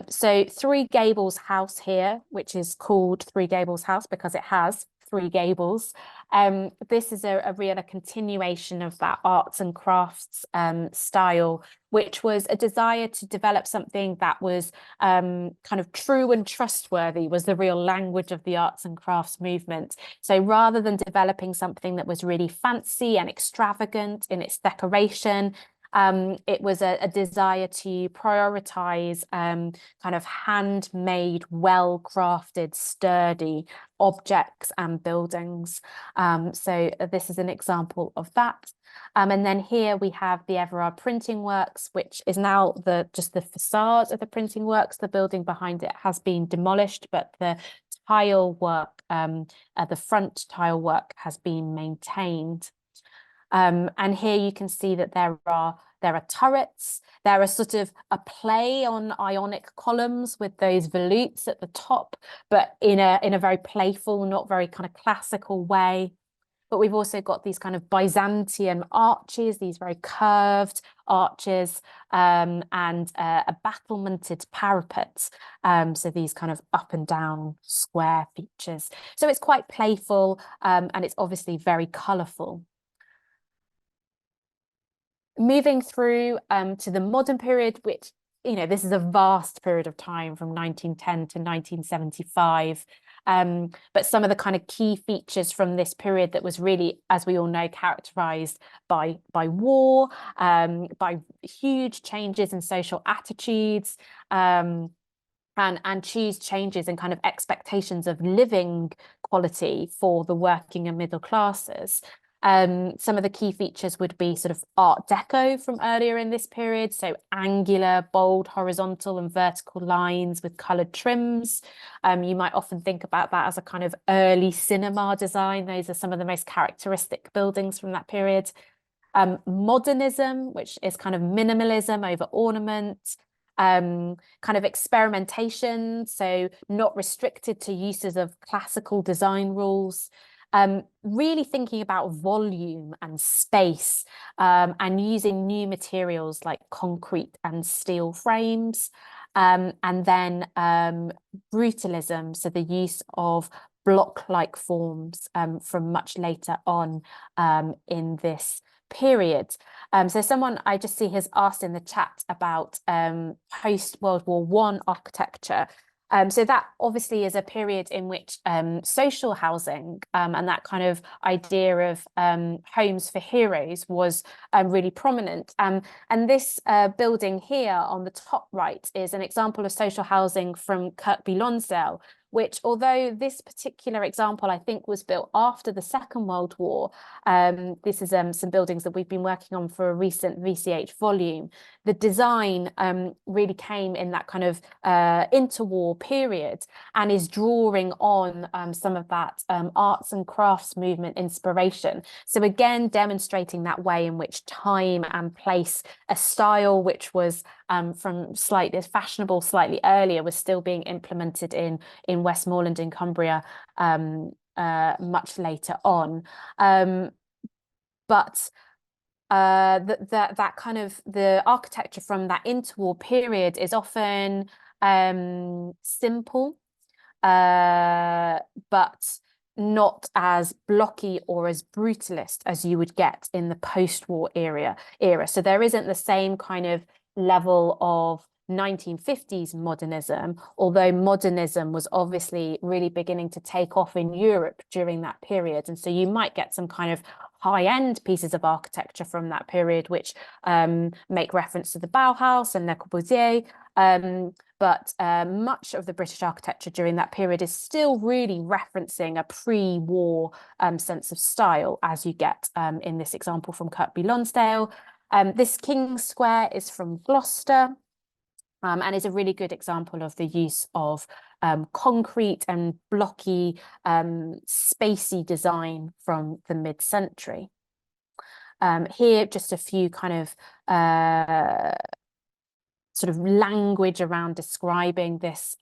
S3: So Three Gables House here, which is called Three Gables House because it has three gables. This is a real continuation of that arts and crafts style, which was a desire to develop something that was kind of true and trustworthy, was the real language of the arts and crafts movement. So rather than developing something that was really fancy and extravagant in its decoration, it was a desire to prioritize kind of handmade, well-crafted, sturdy objects and buildings. So this is an example of that. And then here we have the Everard Printing Works, which is now just the facade of the printing works. The building behind it has been demolished, but the tile work, the front tile work has been maintained. And here you can see that there are turrets. There are sort of a play on Ionic columns with those volutes at the top, but in a very playful, not very kind of classical way. But we've also got these kind of Byzantium arches, these very curved arches, and a battlemented parapet. So these kind of up and down square features. So it's quite playful, and it's obviously very colourful. Moving through to the modern period, which, you know, this is a vast period of time from 1910 to 1975. But some of the kind of key features from this period that was really, as we all know, characterized by war, by huge changes in social attitudes, and changes in kind of expectations of living quality for the working and middle classes. Some of the key features would be sort of Art Deco from earlier in this period, so angular, bold, horizontal and vertical lines with coloured trims. You might often think about that as a kind of early cinema design. Those are some of the most characteristic buildings from that period. Modernism, which is kind of minimalism over ornament, kind of experimentation, so not restricted to uses of classical design rules. Really thinking about volume and space, and using new materials like concrete and steel frames. And then brutalism, so the use of block-like forms from much later on in this period. So someone I just see has asked in the chat about post-World War I architecture. So that obviously is a period in which social housing and that kind of idea of homes for heroes was really prominent. And this building here on the top right is an example of social housing from Kirkby Lonsdale, which, although this particular example, I think, was built after the Second World War, this is some buildings that we've been working on for a recent VCH volume. The design really came in that kind of interwar period and is drawing on some of that arts and crafts movement inspiration. So again, demonstrating that way in which time and place, a style which was from slightly fashionable slightly earlier, was still being implemented in Westmoreland in Cumbria much later on. But that kind of the architecture from that interwar period is often simple, but not as blocky or as brutalist as you would get in the post-war era. So there isn't the same kind of level of 1950s modernism, although modernism was obviously really beginning to take off in Europe during that period. And so you might get some kind of high-end pieces of architecture from that period, which make reference to the Bauhaus and Le Corbusier. But much of the British architecture during that period is still really referencing a pre-war sense of style, as you get in this example from Kirkby Lonsdale. This King's Square is from Gloucester. And is a really good example of the use of concrete and blocky, spacey design from the mid-century. Here, just a few kind of sort of language around describing this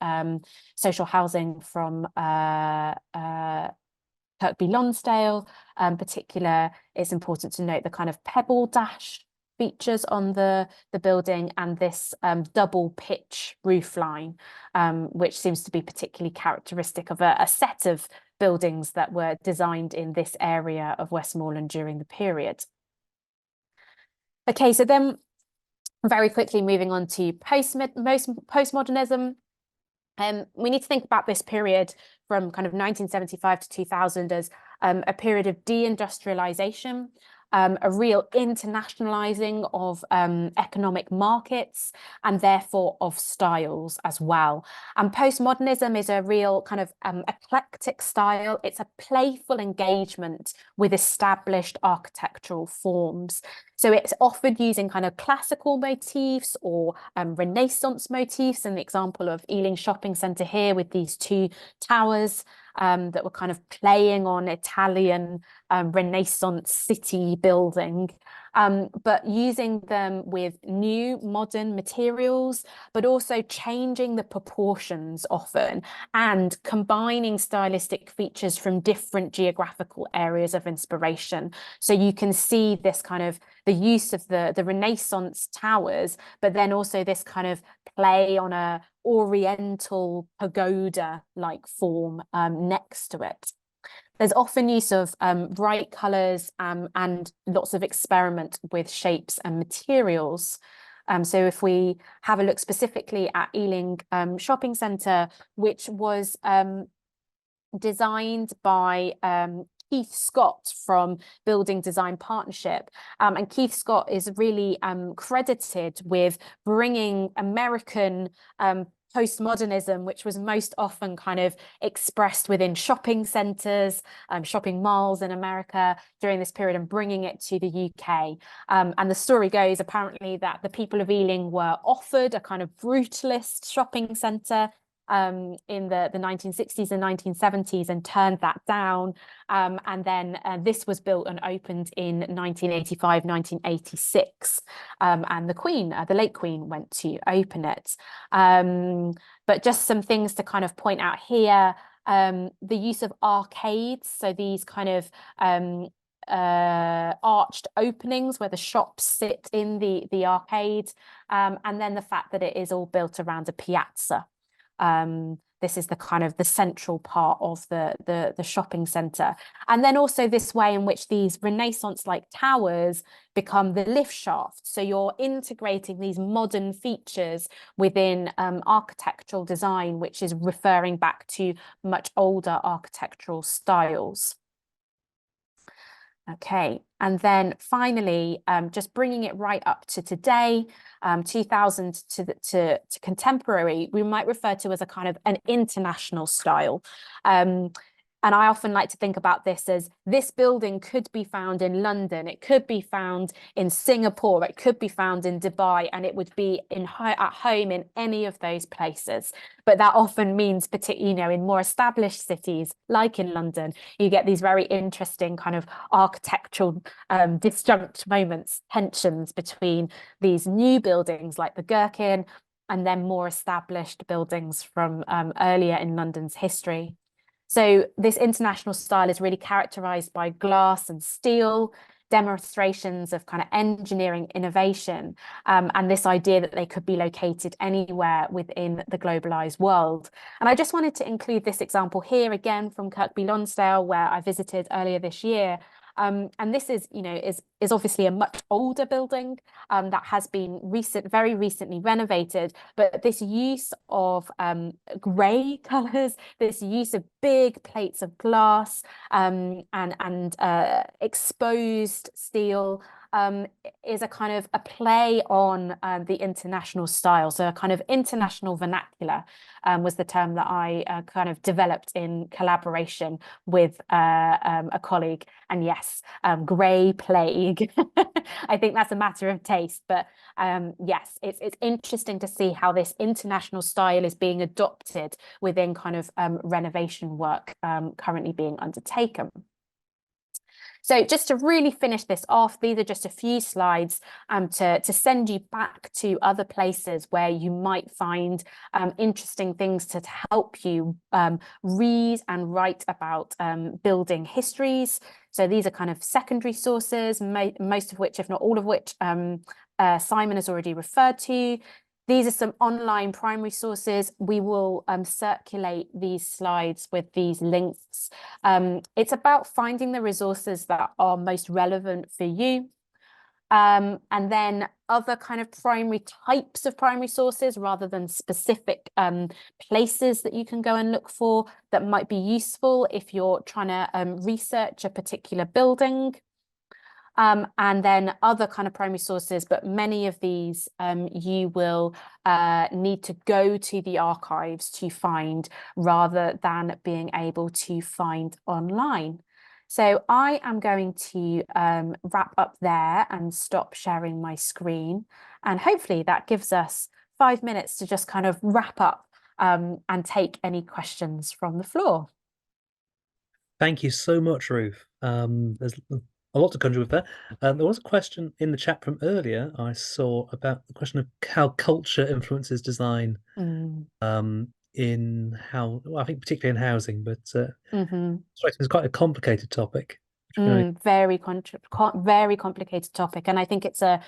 S3: social housing from Kirkby Lonsdale. In particular, it's important to note the kind of pebble dash features on the building and this double pitch roof line, which seems to be particularly characteristic of a set of buildings that were designed in this area of Westmoreland during the period. Okay, so then very quickly moving on to postmodernism. We need to think about this period from kind of 1975 to 2000 as a period of deindustrialization, a real internationalizing of economic markets and therefore of styles as well. And postmodernism is a real kind of eclectic style. It's a playful engagement with established architectural forms. So it's often using kind of classical motifs or Renaissance motifs, in the example of Ealing Shopping Centre here with these two towers that were kind of playing on Italian Renaissance city building, but using them with new modern materials, but also changing the proportions often and combining stylistic features from different geographical areas of inspiration. So you can see this kind of the use of the Renaissance towers, but then also this kind of play on a Oriental pagoda-like form next to it. There's often use of bright colours and lots of experiment with shapes and materials. So if we have a look specifically at Ealing Shopping Centre, which was designed by Keith Scott from Building Design Partnership. And Keith Scott is really credited with bringing American postmodernism, which was most often kind of expressed within shopping centres, shopping malls in America during this period, and bringing it to the UK. And the story goes apparently that the people of Ealing were offered a kind of brutalist shopping centre in the 1960s and 1970s and turned that down. And then this was built and opened in 1985, 1986. And the Queen, the late Queen, went to open it. But just some things to kind of point out here, the use of arcades. So these kind of arched openings where the shops sit in the arcade. And then the fact that it is all built around a piazza. this is the kind of the central part of the shopping centre. And then also this way in which these Renaissance-like towers become the lift shaft. So you're integrating these modern features within architectural design, which is referring back to much older architectural styles. Okay, and then finally, just bringing it right up to today, 2000 to contemporary, we might refer to as a kind of an international style. And I often like to think about this as this building could be found in London, it could be found in Singapore, it could be found in Dubai, and it would be at home in any of those places. But that often means, particularly, in more established cities, like in London, you get these very interesting kind of architectural disjunct moments, tensions between these new buildings like the Gherkin and then more established buildings from earlier in London's history. So this international style is really characterized by glass and steel, demonstrations of kind of engineering innovation, and this idea that they could be located anywhere within the globalized world. And I just wanted to include this example here again from Kirkby Lonsdale, where I visited earlier this year. And this is, is obviously a much older building that has been very recently renovated. But this use of grey colours, this use of big plates of glass and exposed steel is a kind of a play on the international style. So a kind of international vernacular was the term that I kind of developed in collaboration with a colleague. And yes, grey plague. I think that's a matter of taste. But yes, it's interesting to see how this international style is being adopted within kind of renovation work currently being undertaken. So just to really finish this off, these are just a few slides to send you back to other places where you might find interesting things to help you read and write about building histories. So these are kind of secondary sources, most of which, if not all of which, Simon has already referred to. These are some online primary sources. We will circulate these slides with these links. It's about finding the resources that are most relevant for you. And then other kind of primary types of primary sources rather than specific places that you can go and look for that might be useful if you're trying to research a particular building. And then other kind of primary sources, but many of these you will need to go to the archives to find rather than being able to find online. So I am going to wrap up there and stop sharing my screen. And hopefully that gives us 5 minutes to just kind of wrap up and take any questions from the floor.
S1: Thank you so much, Ruth. There's a lot to conjure with there. There was a question in the chat from earlier I saw about the question of how culture influences design in how, well, I think particularly in housing, but it's quite a complicated topic.
S3: Very complicated topic, and I think it's a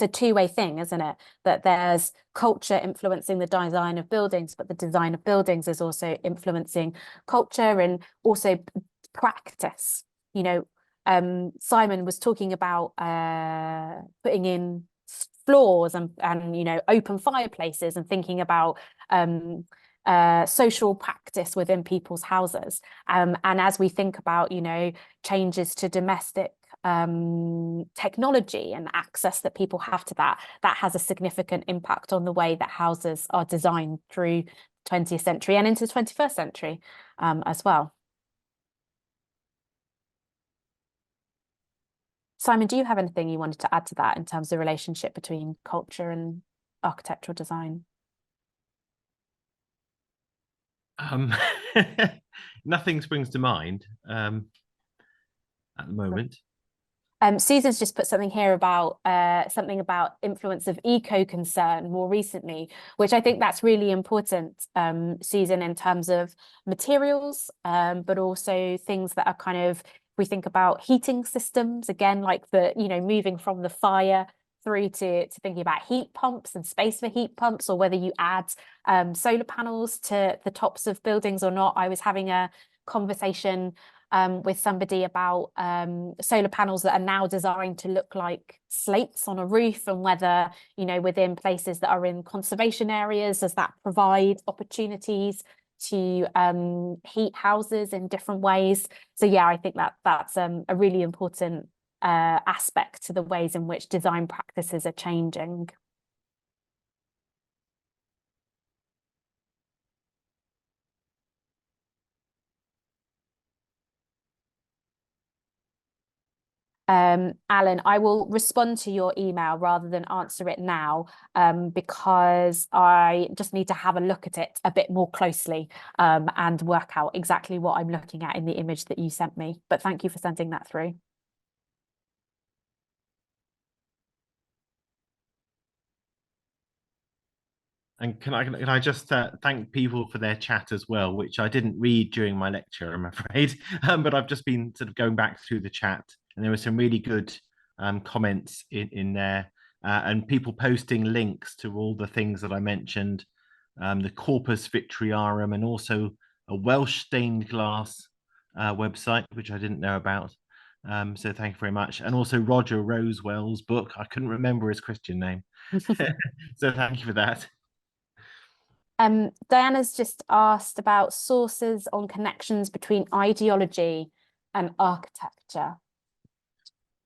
S3: two-way thing, isn't it? That there's culture influencing the design of buildings, but the design of buildings is also influencing culture and also practice. Simon was talking about putting in floors and open fireplaces and thinking about social practice within people's houses. And as we think about, changes to domestic technology and access that people have to that has a significant impact on the way that houses are designed through the 20th century and into the 21st century as well. Simon, do you have anything you wanted to add to that in terms of the relationship between culture and architectural design?
S2: Nothing springs to mind at the moment.
S3: Susan's just put something here about influence of eco-concern more recently, which I think that's really important, Susan, in terms of materials, but also things that are kind of, we think about heating systems, again, like moving from the fire through to thinking about heat pumps and space for heat pumps, or whether you add solar panels to the tops of buildings or not. I was having a conversation with somebody about solar panels that are now designed to look like slates on a roof, and whether, you know, within places that are in conservation areas, does that provide opportunities to heat houses in different ways. So yeah, I think that's a really important aspect to the ways in which design practices are changing. Alan, I will respond to your email rather than answer it now, because I just need to have a look at it a bit more closely and work out exactly what I'm looking at in the image that you sent me. But thank you for sending that through.
S2: And can I just thank people for their chat as well, which I didn't read during my lecture, I'm afraid, but I've just been sort of going back through the chat, and there were some really good comments in there, and people posting links to all the things that I mentioned, the Corpus Victoriarum, and also a Welsh stained glass website, which I didn't know about. So thank you very much. And also Roger Rosewell's book. I couldn't remember his Christian name. So thank you for that.
S3: Diana's just asked about sources on connections between ideology and architecture.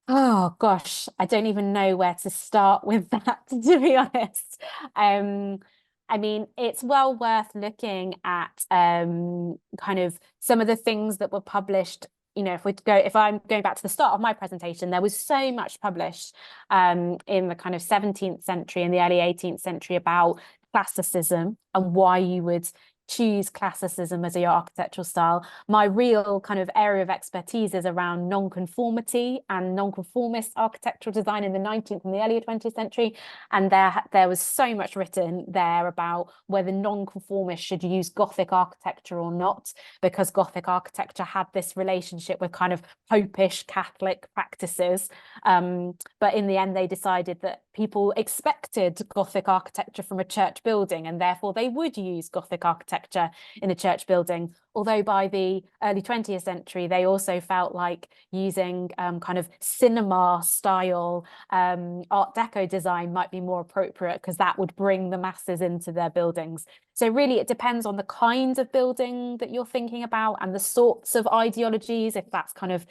S3: Oh gosh, I don't even know where to start with that, to be honest. I mean, it's well worth looking at kind of some of the things that were published. You know, if I'm going back to the start of my presentation, there was so much published in the kind of 17th century and the early 18th century about classicism and why you would choose classicism as your architectural style. My real kind of area of expertise is around nonconformity and nonconformist architectural design in the 19th and the earlier 20th century. And there was so much written there about whether nonconformists should use Gothic architecture or not, because Gothic architecture had this relationship with kind of Popish Catholic practices. But in the end, they decided that people expected Gothic architecture from a church building, and therefore they would use Gothic architecture in a church building. Although by the early 20th century, they also felt like using kind of cinema style Art Deco design might be more appropriate, because that would bring the masses into their buildings. So really, it depends on the kind of building that you're thinking about and the sorts of ideologies, if that's kind of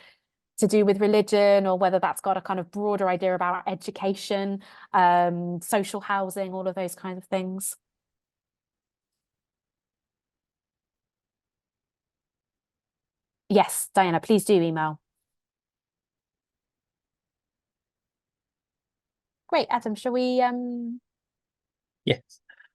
S3: to do with religion, or whether that's got a kind of broader idea about education, social housing, all of those kinds of things. Yes, Diana, please do email. Great, Adam, shall we
S1: Yes.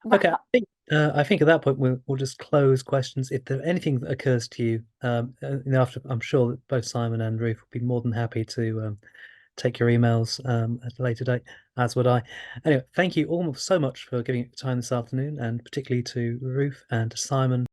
S3: wrap
S1: Okay,
S3: up?
S1: I think at that point we'll just close questions. If there's anything that occurs to you, after, I'm sure that both Simon and Ruth will be more than happy to take your emails at a later date, as would I. Anyway, thank you all so much for giving it time this afternoon, and particularly to Ruth and to Simon